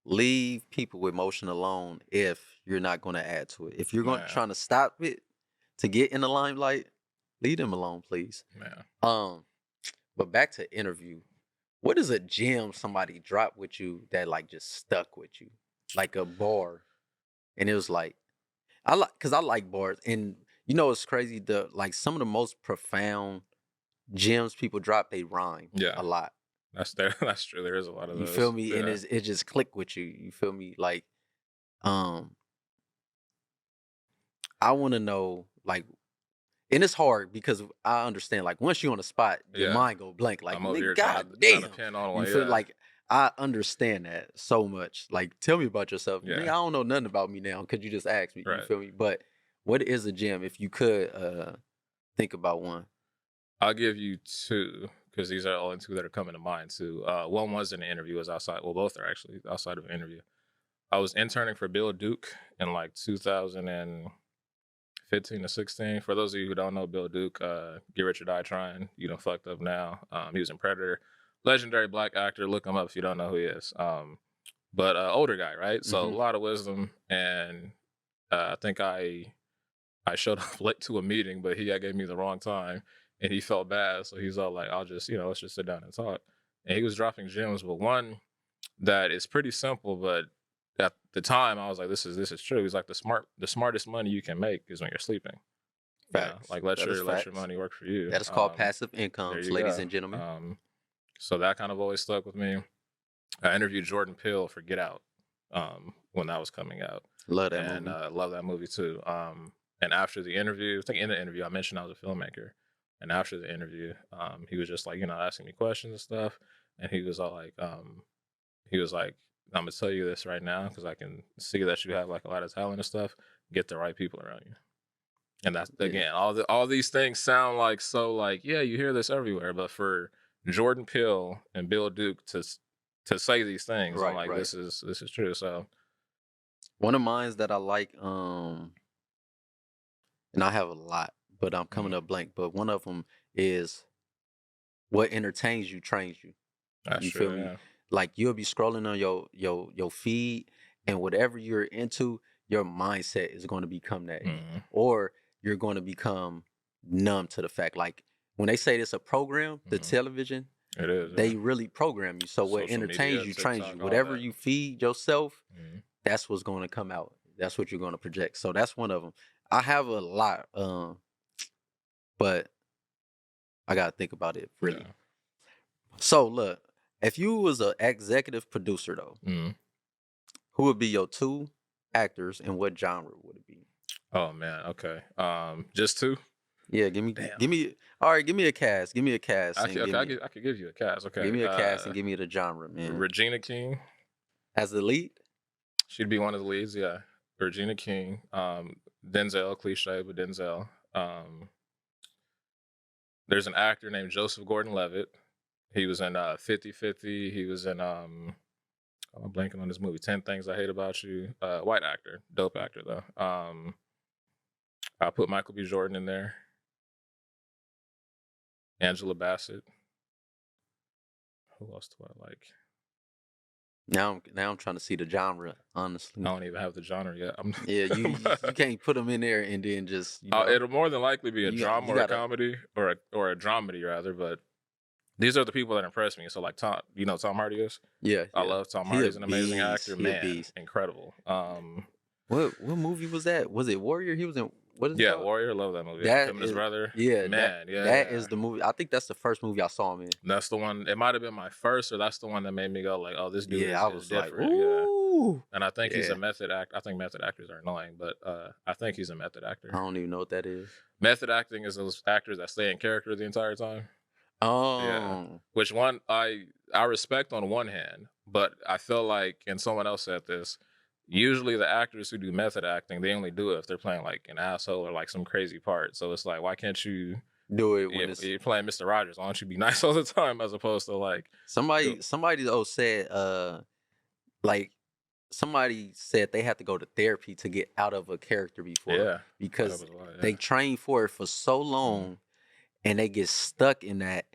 Speaker 2: leave people with motion alone if you're not going to add to it. If you're trying to stop it to get in the limelight, leave them alone, please.
Speaker 1: Man.
Speaker 2: But back to interview. What is a gem somebody dropped with you that, like, just stuck with you, like a bar, and it was like, because I like bars, and it's crazy. Some of the most profound gems people drop, they rhyme a lot.
Speaker 1: That's true. There is a lot of those.
Speaker 2: You feel me?
Speaker 1: Yeah.
Speaker 2: And it just click with you. You feel me? Like, I want to know, like, and it's hard because I understand, like, once you're on the spot, your mind go blank. Like,
Speaker 1: I'm over here
Speaker 2: God
Speaker 1: trying
Speaker 2: damn.
Speaker 1: to pin on one.
Speaker 2: You feel like, I understand that so much. Like, tell me about yourself. Nigga, I don't know nothing about me now because you just asked me. You feel me? But what is a gem if you could think about one?
Speaker 1: I'll give you two because these are the only two that are coming to mind too. One was in an interview, was outside. Well, both are actually outside of an interview. I was interning for Bill Duke in, like, 2015 to 16. For those of you who don't know Bill Duke, Get Rich or Die Trying, you done fucked up now. He was in Predator. Legendary black actor. Look him up if you don't know who he is. But older guy, right? So a lot of wisdom. And I think I showed up late to a meeting, but he gave me the wrong time. And he felt bad. So he's all like, I'll just, let's just sit down and talk. And he was dropping gems, but one that is pretty simple, but at the time I was like, this is true. He's like, the smartest money you can make is when you're sleeping.
Speaker 2: Facts.
Speaker 1: Like, let your money work for you.
Speaker 2: That is called passive income, ladies and gentlemen.
Speaker 1: So that kind of always stuck with me. I interviewed Jordan Peele for Get Out when that was coming out.
Speaker 2: Love that movie.
Speaker 1: And love that movie too. And after the interview, I think in the interview, I mentioned I was a filmmaker. And after the interview, he was just like, asking me questions and stuff. And he was all like, I'm gonna tell you this right now because I can see that you have, like, a lot of talent and stuff. Get the right people around you. And that's
Speaker 2: Yeah.
Speaker 1: again, all these things sound like so like, yeah, you hear this everywhere, but for Jordan Peele and Bill Duke to say these things, I'm
Speaker 2: Right,
Speaker 1: like,
Speaker 2: right.
Speaker 1: this is true. So
Speaker 2: One of mines that I like, and I have a lot, but I'm coming up blank. But one of them is what entertains you trains you.
Speaker 1: that's
Speaker 2: You feel
Speaker 1: true.
Speaker 2: me?
Speaker 1: Yeah.
Speaker 2: Like you'll be scrolling on your feed, and whatever you're into, your mindset is going to become that, or you're going to become numb to the fact. Like when they say it's a program, the television,
Speaker 1: It is.
Speaker 2: they
Speaker 1: Yeah.
Speaker 2: really program you. So what
Speaker 1: Social
Speaker 2: entertains
Speaker 1: media,
Speaker 2: you trains you.
Speaker 1: TikTok, all
Speaker 2: Whatever
Speaker 1: that.
Speaker 2: you feed yourself,
Speaker 1: Mhm.
Speaker 2: that's what's going to come out. That's what you're going to project. So that's one of them. I have a lot, but I gotta think about it really.
Speaker 1: Yeah.
Speaker 2: So look, if you was an executive producer though,
Speaker 1: Mhm.
Speaker 2: who would be your 2 actors and what genre would it be?
Speaker 1: Oh man. Okay. Just two.
Speaker 2: Yeah,
Speaker 1: Damn.
Speaker 2: all right, give me a cast. Give me a cast and
Speaker 1: Okay. I could give you a cast. Okay.
Speaker 2: give me a cast and give me the genre, man.
Speaker 1: Regina King.
Speaker 2: As the lead?
Speaker 1: She'd be one of the leads. Yeah. Regina King. Denzel. Cliche, but Denzel. There's an actor named Joseph Gordon-Levitt. He was in 50-50. He was in I'm blanking on this movie, 10 Things I Hate About You. White actor, dope actor though. I put Michael B. Jordan in there. Angela Bassett. Who else do I like?
Speaker 2: Now I'm trying to see the genre,
Speaker 1: I
Speaker 2: honestly.
Speaker 1: don't even have the genre yet.
Speaker 2: Yeah, you can't put them in there and then just, you know.
Speaker 1: It'll more than likely be a
Speaker 2: you
Speaker 1: drama or a
Speaker 2: gotta,
Speaker 1: comedy or a dramedy rather. But these are the people that impress me. So like Tom, you know who Tom Hardy is.
Speaker 2: yeah.
Speaker 1: I love Tom
Speaker 2: He
Speaker 1: Hardy.
Speaker 2: a
Speaker 1: He's an amazing
Speaker 2: beast.
Speaker 1: actor.
Speaker 2: He a
Speaker 1: Man,
Speaker 2: beast.
Speaker 1: incredible.
Speaker 2: What movie was that? Was it Warrior? He was in, what is it
Speaker 1: Yeah,
Speaker 2: called?
Speaker 1: Warrior. Love that movie.
Speaker 2: That
Speaker 1: Him and his
Speaker 2: is,
Speaker 1: brother.
Speaker 2: yeah,
Speaker 1: Man,
Speaker 2: that is the movie. I think that's the first movie I saw him in.
Speaker 1: That's the one. It might have been my first, or that's the one that made me go like, "Oh, this dude
Speaker 2: Yeah, I
Speaker 1: is
Speaker 2: was like,
Speaker 1: different."
Speaker 2: ooh.
Speaker 1: Yeah, and I think he's
Speaker 2: Yeah.
Speaker 1: a method act. I think method actors are annoying, but I think he's a method
Speaker 2: I
Speaker 1: actor.
Speaker 2: don't even know what that is.
Speaker 1: Method acting is those actors that stay in character the entire time. Yeah,
Speaker 2: Oh.
Speaker 1: which one I respect on one hand, but I feel like, and someone else said this. Usually, the actors who do method acting, they only do it if they're playing like an asshole or like some crazy part. So it's like, why can't you?
Speaker 2: Do it when it's
Speaker 1: You're playing Mr. Rogers. Why don't you be nice all the time as opposed to like
Speaker 2: somebody though said like somebody said they had to go to therapy to get out of a character before
Speaker 1: yeah,
Speaker 2: because
Speaker 1: a lot, yeah.
Speaker 2: they train for it for so long and they get stuck in that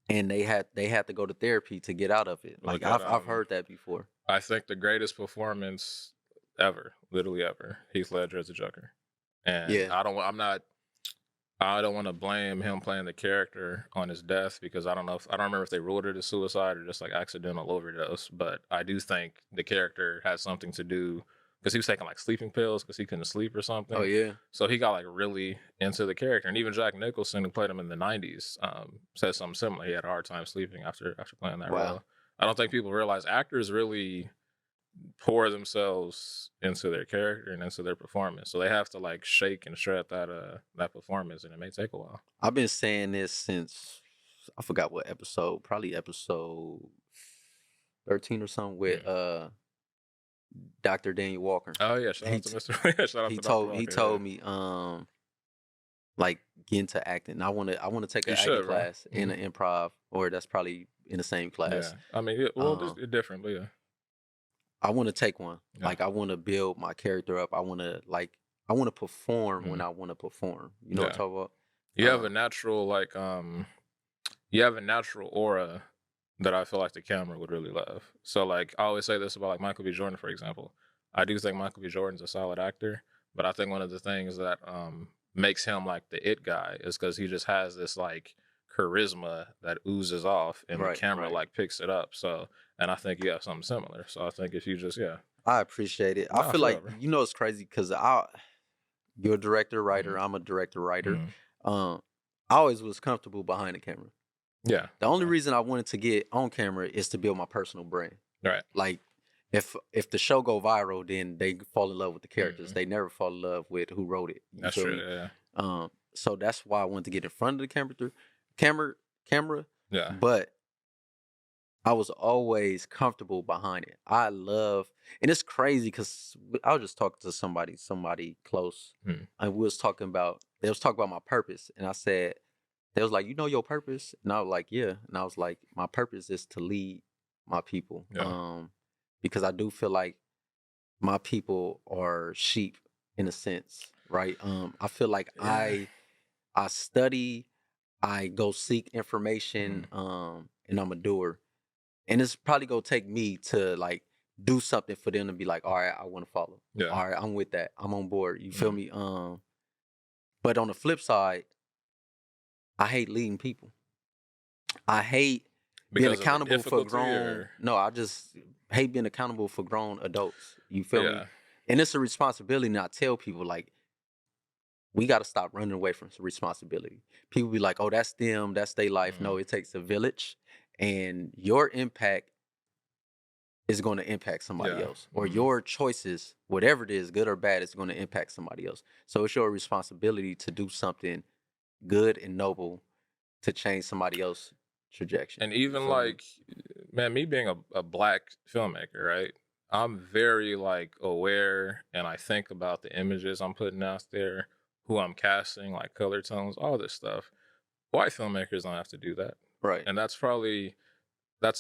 Speaker 2: and they had to go to therapy to get out of it. Like I've heard that before.
Speaker 1: I think the greatest performance ever, literally ever, Heath Ledger as a Joker. And
Speaker 2: Yeah.
Speaker 1: I don't want to blame him playing the character on his death because I don't remember if they ruled it as suicide or just like accidental overdose. But I do think the character has something to do because he was taking like sleeping pills because he couldn't sleep or something.
Speaker 2: Oh yeah.
Speaker 1: So he got like really into the character, and even Jack Nicholson, who played him in the '90s, said something similar. He had a hard time sleeping after playing that
Speaker 2: Wow.
Speaker 1: role. I don't think people realize actors really pour themselves into their character and into their performance. So they have to like shake and shred that performance, and it may take a while.
Speaker 2: I've been saying this since I forgot what episode, probably episode 13 or something with Dr. Daniel Walker.
Speaker 1: Oh yeah, shout out to Mr. shout out to Dr. Walker,
Speaker 2: he told me like get into acting. I want to take an acting class in an improv, or that's probably in the same class.
Speaker 1: Yeah, I mean, it's different, but yeah.
Speaker 2: I want to take one. Yeah. Like I want to build my character up. I want to perform when I want to perform. You know what I'm talking about?
Speaker 1: You have a natural you have a natural aura that I feel like the camera would really love. So like I always say this about like Michael B. Jordan, for example. I do think Michael B. Jordan's a solid actor, but I think one of the things that makes him like the it guy is because he just has this like charisma that oozes off and the camera like picks it up. So, and I think you have something similar. So I think if you just
Speaker 2: I appreciate it. I feel like it's crazy because you're a director, writer. I'm a director, writer. I always was comfortable behind the camera.
Speaker 1: Yeah.
Speaker 2: The only reason I wanted to get on camera is to build my personal brand.
Speaker 1: Right.
Speaker 2: Like if the show go viral, then they fall in love with the characters. They never fall in love with who wrote it.
Speaker 1: That's true. Yeah.
Speaker 2: So that's why I wanted to get in front of the camera. Yeah. But I was always comfortable behind it. I love, and it's crazy because I was just talking to somebody close,
Speaker 1: Mm.
Speaker 2: and they was talking about my purpose, and I said, they was like, you know your purpose, and I was like, yeah, and I was like, my purpose is to lead my people,
Speaker 1: Yeah.
Speaker 2: because I do feel like my people are sheep in a sense, right? I feel like
Speaker 1: Yeah.
Speaker 2: I study, I go seek information,
Speaker 1: Mm.
Speaker 2: and I'm a doer. And it's probably gonna take me to like do something for them to be like, all right, I want to follow.
Speaker 1: Yeah.
Speaker 2: All right, I'm with that. I'm on board. You feel
Speaker 1: Mm.
Speaker 2: me? But on the flip side, I hate leading people. I hate being
Speaker 1: Because of the
Speaker 2: accountable for
Speaker 1: difficulty,
Speaker 2: grown.
Speaker 1: or
Speaker 2: No, I just hate being accountable for grown adults. You feel me?
Speaker 1: yeah.
Speaker 2: And it's a responsibility. And I tell people like we got to stop running away from some responsibility. People be like, "Oh, that's them. That's their life." No,
Speaker 1: Mm.
Speaker 2: it takes a village, and your impact is going to impact somebody
Speaker 1: Yeah.
Speaker 2: else, or
Speaker 1: Mm.
Speaker 2: your choices, whatever it is, good or bad, is going to impact somebody else. So it's your responsibility to do something good and noble to change somebody else's trajectory.
Speaker 1: And
Speaker 2: You
Speaker 1: even
Speaker 2: feel me?
Speaker 1: like, man, me being a black filmmaker, right? I'm very like aware, and I think about the images I'm putting out there, who I'm casting, like color tones, all this stuff. White filmmakers don't have to do that,
Speaker 2: Right,
Speaker 1: and that's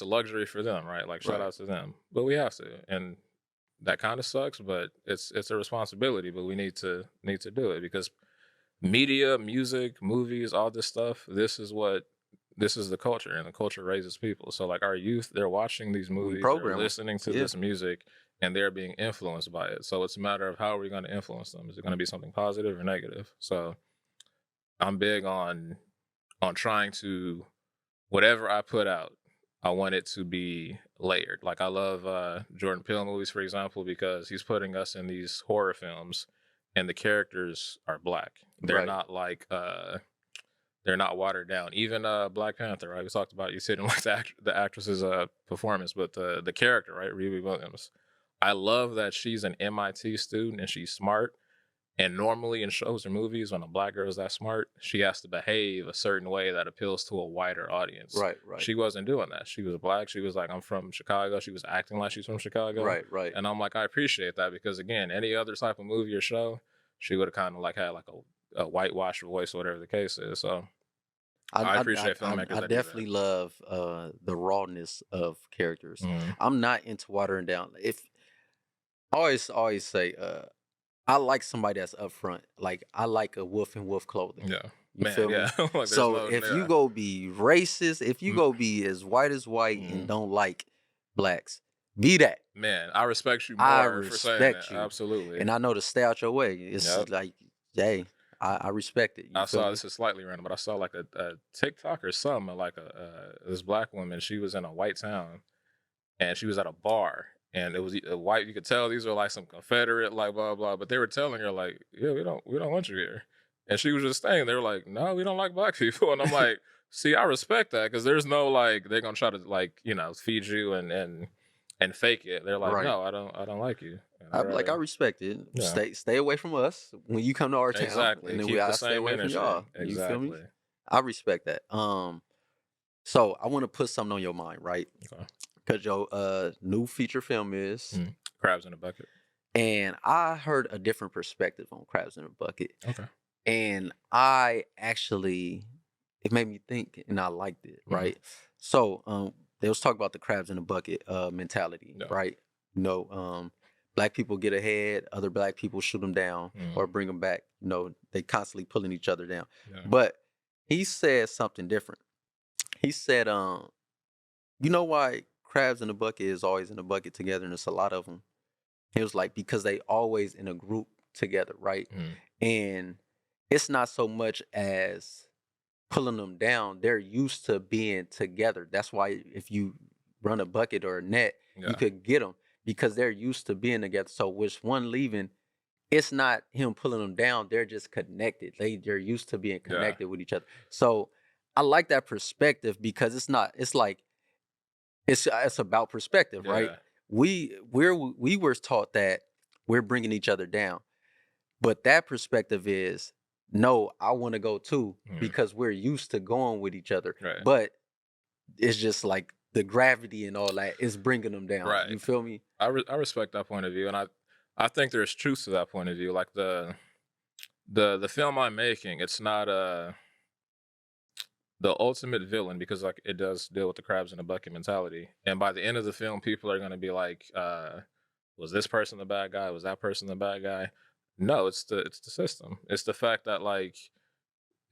Speaker 1: a luxury for them, right? Like shout
Speaker 2: right,
Speaker 1: out to them, but we have to, and that kind of sucks, but it's a responsibility. But we need to do it because media, music, movies, all this stuff. This is the culture, and the culture raises people. So like our youth, they're watching these
Speaker 2: we
Speaker 1: movies, they're
Speaker 2: program them.
Speaker 1: listening to
Speaker 2: Yeah,
Speaker 1: this music, and they're being influenced by it. So it's a matter of how are we going to influence them? Is it going to be something positive or negative? So I'm big on trying to, whatever I put out, I want it to be layered. Like I love Jordan Peele movies, for example, because he's putting us in these horror films, and the characters are black. They're
Speaker 2: right.
Speaker 1: not like they're not watered down. Even Black Panther, right? We talked about you sitting like the actress's performance, but the character, right, Riri Williams. I love that she's an MIT student and she's smart. And normally in shows or movies, when a black girl is that smart, she has to behave a certain way that appeals to a wider audience.
Speaker 2: Right, right,
Speaker 1: She wasn't doing that. She was black. She was like, I'm from Chicago. She was acting like she's from Chicago.
Speaker 2: right, right.
Speaker 1: And I'm like, I appreciate that because, again, any other type of movie or show, she would have kind of like had like a whitewashed voice or whatever the case is. So I appreciate filmmakers
Speaker 2: I
Speaker 1: that do that.
Speaker 2: definitely love the rawness of characters.
Speaker 1: Mm-hmm.
Speaker 2: I'm not into watering down. If I always say, I like somebody that's upfront. Like I like a wolf in wolf clothing.
Speaker 1: Yeah.
Speaker 2: You
Speaker 1: Man,
Speaker 2: feel
Speaker 1: yeah.
Speaker 2: me?
Speaker 1: Like there's
Speaker 2: So
Speaker 1: no,
Speaker 2: if you
Speaker 1: yeah.
Speaker 2: go be racist, if you
Speaker 1: Mm,
Speaker 2: go be as white and
Speaker 1: mm.
Speaker 2: don't like blacks, be that.
Speaker 1: Man, I respect you
Speaker 2: I
Speaker 1: more for saying that.
Speaker 2: respect you,
Speaker 1: Absolutely.
Speaker 2: and I know to stay out your way. It's
Speaker 1: Yep.
Speaker 2: like, hey, I respect it. You
Speaker 1: I
Speaker 2: feel
Speaker 1: saw,
Speaker 2: me?
Speaker 1: this is slightly random, but I saw like a TikTok or something, like this black woman. She was in a white town, and she was at a bar, and it was a white. You could tell these were like some Confederate, like blah blah. But they were telling her like, yeah, we don't want you here, and she was just staying. They were like, no, we don't like black people, and I'm like, see, I respect that because there's no like they're gonna try to like feed you and fake it. They're like,
Speaker 2: Right.
Speaker 1: no, I don't like you. And
Speaker 2: I like I respect it.
Speaker 1: yeah,
Speaker 2: Stay away from us when you come to our town,
Speaker 1: exactly.
Speaker 2: and then
Speaker 1: Keep the
Speaker 2: I stay
Speaker 1: same
Speaker 2: away from
Speaker 1: energy.
Speaker 2: y'all. You feel me?
Speaker 1: Exactly.
Speaker 2: I respect that. So I want to put something on your mind, right?
Speaker 1: Okay.
Speaker 2: Because your new feature film is,
Speaker 1: Crabs in a bucket.
Speaker 2: and I heard a different perspective on Crabs in a Bucket,
Speaker 1: Okay.
Speaker 2: and I actually it made me think, and I liked it,
Speaker 1: Mhm.
Speaker 2: right? So they was talking about the crabs in a bucket mentality,
Speaker 1: Yeah.
Speaker 2: right? Black people get ahead, other black people shoot them down or bring them back. They constantly pulling each other down.
Speaker 1: Yeah.
Speaker 2: But he said something different. He said, you know why crabs in a bucket is always in a bucket together, and it's a lot of them. He was like, because they always in a group together, right?
Speaker 1: Mhm.
Speaker 2: And it's not so much as pulling them down. They're used to being together. That's why if you run a bucket or a net,
Speaker 1: Yeah.
Speaker 2: you could get them because they're used to being together. So with one leaving, it's not him pulling them down. They're just connected. They're used to being connected with each other. So I like that perspective because it's not. It's like it's about perspective, right?
Speaker 1: Yeah.
Speaker 2: We were taught that we're bringing each other down, but that perspective is no, I want to go too
Speaker 1: Mhm.
Speaker 2: because we're used to going with each other.
Speaker 1: Right.
Speaker 2: But it's just like the gravity and all that is bringing them down.
Speaker 1: Right.
Speaker 2: You feel me?
Speaker 1: I respect that point of view, and I think there's truth to that point of view. Like the film I'm making, it's not the ultimate villain because like it does deal with the crabs in a bucket mentality. And by the end of the film, people are gonna be like, was this person the bad guy? Was that person the bad guy? No, it's the system. It's the fact that like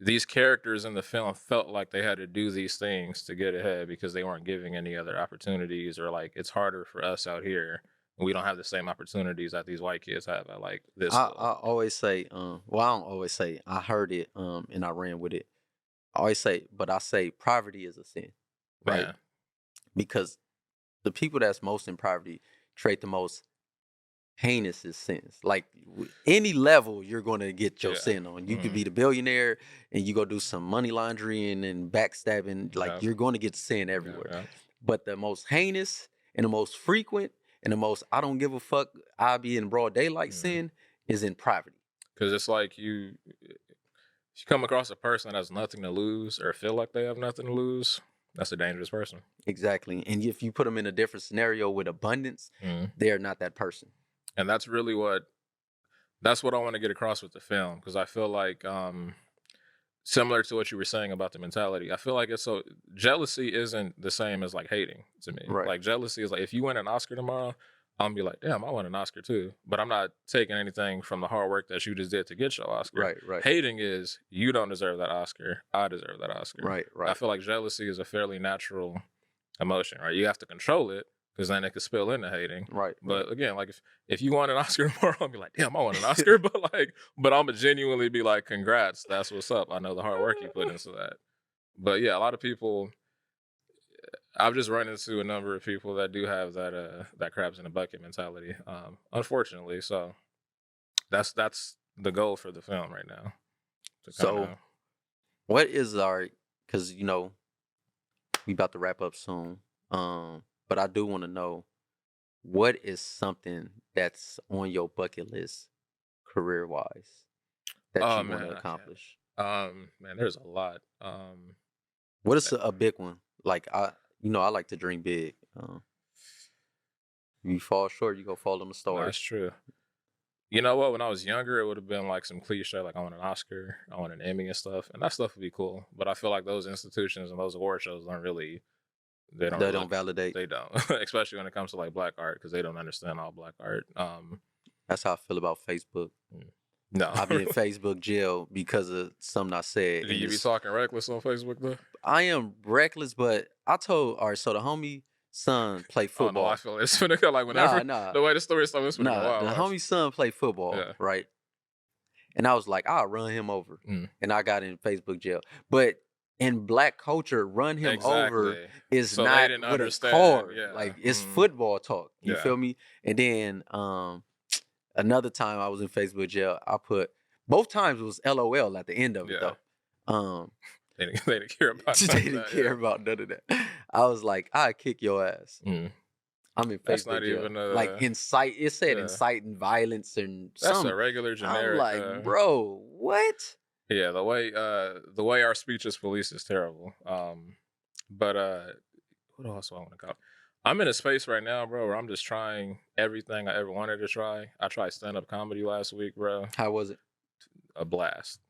Speaker 1: these characters in the film felt like they had to do these things to get ahead because they weren't giving any other opportunities, or like it's harder for us out here. We don't have the same opportunities that these white kids have at like this
Speaker 2: I
Speaker 1: school.
Speaker 2: always say, well, I don't always say. I heard it, and I ran with it. I always say, but I say poverty is a sin, right?
Speaker 1: Yeah.
Speaker 2: Because the people that's most in poverty create the most heinous sins. Like any level, you're going to get your
Speaker 1: Yeah.
Speaker 2: sin on. You could
Speaker 1: Mhm.
Speaker 2: be the billionaire and you go do some money laundering and backstabbing. Like
Speaker 1: Yeah.
Speaker 2: you're going to get sin
Speaker 1: Yeah,
Speaker 2: everywhere.
Speaker 1: yeah.
Speaker 2: But the most heinous and the most frequent and the most I don't give a fuck, I'll be in broad daylight
Speaker 1: Mhm.
Speaker 2: sin is in poverty.
Speaker 1: Because it's like if you come across a person that has nothing to lose or feel like they have nothing to lose, that's a dangerous person.
Speaker 2: Exactly. And if you put them in a different scenario with abundance,
Speaker 1: Mhm.
Speaker 2: they're not that person.
Speaker 1: And that's really what I want to get across with the film, because I feel like similar to what you were saying about the mentality, I feel like it's so jealousy isn't the same as like hating to me.
Speaker 2: Right.
Speaker 1: Like jealousy is like if you win an Oscar tomorrow, I'm gonna be like, damn, I won an Oscar too. But I'm not taking anything from the hard work that you just did to get your Oscar.
Speaker 2: Right, right.
Speaker 1: Hating is you don't deserve that Oscar. I deserve that Oscar.
Speaker 2: Right,
Speaker 1: I
Speaker 2: right.
Speaker 1: feel like jealousy is a fairly natural emotion, right? You have to control it because then it could spill into hating.
Speaker 2: Right.
Speaker 1: But again, like if you won an Oscar tomorrow, I'll be like, damn, I won an Oscar. but I'm gonna genuinely be like, congrats, that's what's up. I know the hard work you put into that. But yeah, a lot of people, I've just run into a number of people that do have that crabs in a bucket mentality. Unfortunately, so that's the goal for the film right now.
Speaker 2: So what is our, because we about to wrap up soon, but I do want to know, what is something that's on your bucket list career wise that you want to accomplish?
Speaker 1: Man, there's a lot.
Speaker 2: What is a big one? Like I like to dream big. You fall short, you go fall on the stars.
Speaker 1: That's true. You know what? When I was younger, it would have been like some cliche, like I want an Oscar, I want an Emmy and stuff, and that stuff would be cool. But I feel like those institutions and those award shows don't really,
Speaker 2: They don't validate.
Speaker 1: They don't, especially when it comes to like black art, because they don't understand all black art.
Speaker 2: That's how I feel about Facebook.
Speaker 1: No,
Speaker 2: I'll be in Facebook jail because of something I said.
Speaker 1: Do you be talking reckless on Facebook though?
Speaker 2: I am reckless, but I told, all right, so the homie son play football.
Speaker 1: Oh, no, I feel it's gonna go like whenever the way the story starts, it's gonna go wild.
Speaker 2: The homie son play football, right? And I was like, I'll run him over. And I got in Facebook jail. But in black culture, run him over is so not with a card. Yeah. Like it's football talk. You feel me? And then another time I was in Facebook jail, I put, both times it was LOL at the end of it though.
Speaker 1: They didn't care about none
Speaker 2: they didn't care about none of that. I was like, I kick your ass. I'm in Facebook
Speaker 1: That's not
Speaker 2: jail.
Speaker 1: even
Speaker 2: like incite. It said inciting violence and
Speaker 1: that's
Speaker 2: something.
Speaker 1: A regular generic.
Speaker 2: I'm like, bro, what?
Speaker 1: Yeah, the way our speech is policed is terrible. But what else do I want to call? I'm in a space right now, bro, where I'm just trying everything I ever wanted to try. I tried stand-up comedy last week, bro.
Speaker 2: How was it?
Speaker 1: A blast.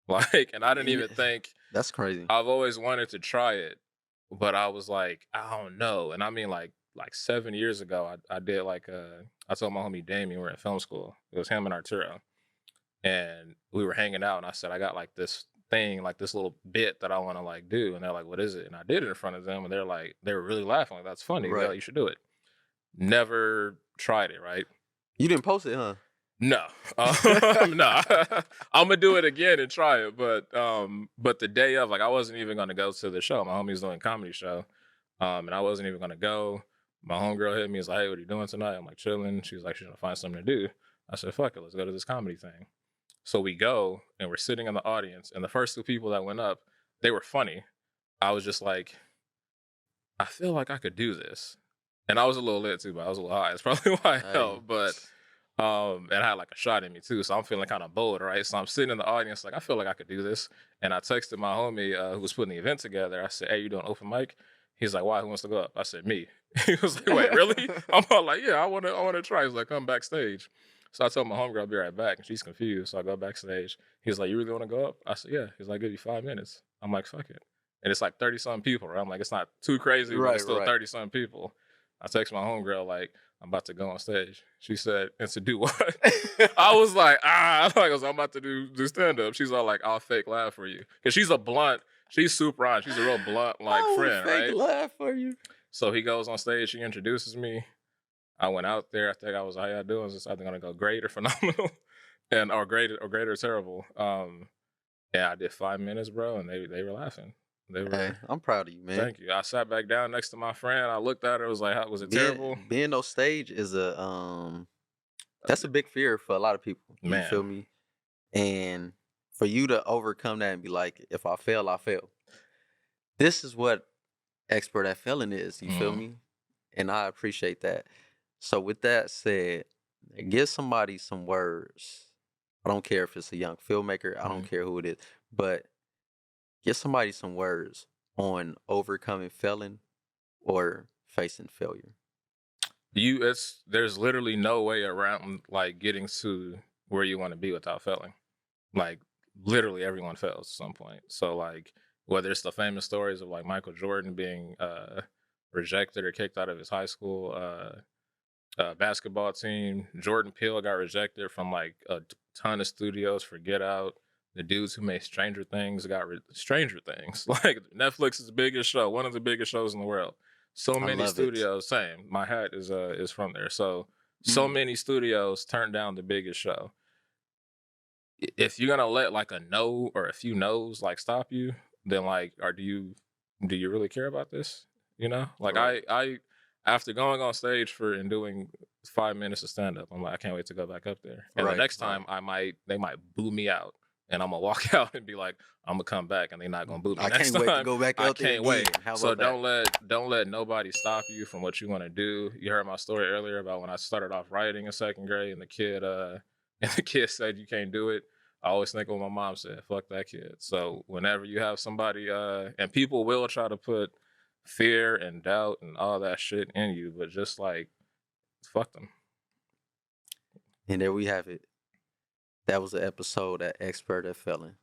Speaker 1: And I didn't even think.
Speaker 2: That's crazy.
Speaker 1: I've always wanted to try it, but I was like, I don't know. And I mean, like 7 years ago, I did I told my homie Damien, we were in film school. It was him and Arturo. And we were hanging out, and I said, I got like this thing, like this little bit that I want to like do. And they're like, what is it? And I did it in front of them, and they were really laughing. Like, that's funny. Right. Like, you should do it. Never tried it, right?
Speaker 2: You didn't post it, huh?
Speaker 1: No. No. I'm gonna do it again and try it. But the day of, like, I wasn't even gonna go to the show. My homie's doing a comedy show. And I wasn't even gonna go. My homegirl hit me, was like, hey, what are you doing tonight? I'm like, chilling. She's like, she's gonna find something to do. I said, fuck it, let's go to this comedy thing. So we go, and we're sitting in the audience, and the first two people that went up, they were funny. I was just like, I feel like I could do this. And I was a little lit too, but I was a little high. That's probably why I helped. But and I had like a shot in me too, so I'm feeling kind of bold, right? So I'm sitting in the audience like, I feel like I could do this. And I texted my homie who was putting the event together. I said, hey, you doing open mic? He's like, why? Who wants to go up? I said, me. He was like, wait, really? I'm all like, yeah, I wanna try. He's like, come backstage. So I told my homegirl I'll be right back, and she's confused. So I go backstage. He's like, you really want to go up? I said, yeah. He's like, give you 5 minutes. I'm like, fuck it. And it's like 30 something people, right? I'm like, it's not too crazy, but it's
Speaker 2: Right,
Speaker 1: still
Speaker 2: right.
Speaker 1: 30 something people. I text my homegirl like, I'm about to go on stage. She said, and to do what? I was like, I was, I'm about to do stand up. She's all like, I'll fake laugh for you. Cause she's a blunt, she's super on. She's a real blunt like
Speaker 2: I would
Speaker 1: friend,
Speaker 2: fake
Speaker 1: right?
Speaker 2: laugh for you.
Speaker 1: So he goes on stage, she introduces me. I went out there. I think I was, how y'all doing? Is this either gonna go great or phenomenal? And or great or terrible. Yeah, I did 5 minutes, bro, and they were laughing. They
Speaker 2: Hey,
Speaker 1: were
Speaker 2: I'm proud of you, man.
Speaker 1: thank you. I sat back down next to my friend. I looked at her, was like, how, was it terrible?
Speaker 2: Being on stage is that's a big fear for a lot of people. You
Speaker 1: Man.
Speaker 2: feel me? And for you to overcome that and be like, if I fail, I fail. This is what expert at failing is. You feel
Speaker 1: Mhm.
Speaker 2: me? And I appreciate that. So with that said, give somebody some words. I don't care if it's a young filmmaker. I don't
Speaker 1: Mhm.
Speaker 2: care who it is, but give somebody some words on overcoming failing or facing failure.
Speaker 1: There's literally no way around like getting to where you want to be without failing. Like literally everyone fails at some point. So like whether it's the famous stories of like Michael Jordan being rejected or kicked out of his high school basketball team, Jordan Peele got rejected from like a ton of studios for Get Out. The dudes who made Stranger Things got Stranger Things. Like Netflix's biggest show, one of the biggest shows in the world. So
Speaker 2: I
Speaker 1: many
Speaker 2: love it.
Speaker 1: studios, same. My hat is from there. So many studios turned down the biggest show. If you're gonna let like a no or a few no's like stop you, then like, or do you really care about this? You know, like
Speaker 2: Right.
Speaker 1: I after going on stage and doing 5 minutes of stand up, I'm like, I can't wait to go back up there. And the
Speaker 2: Right,
Speaker 1: next time they might boo me out. And I'm gonna walk out and be like, I'm gonna come back, and they're not gonna boo me
Speaker 2: I
Speaker 1: next
Speaker 2: can't wait to
Speaker 1: time.
Speaker 2: go back
Speaker 1: I
Speaker 2: out there
Speaker 1: can't
Speaker 2: again.
Speaker 1: wait.
Speaker 2: How
Speaker 1: So
Speaker 2: about that?
Speaker 1: don't let nobody stop you from what you want to do. You heard my story earlier about when I started off writing in second grade, and the kid and the kid said you can't do it. I always think what my mom said, fuck that kid. So whenever you have somebody and people will try to put fear and doubt and all that shit in you, but just like fuck them.
Speaker 2: And there we have it. That was an episode at Expert at Felon.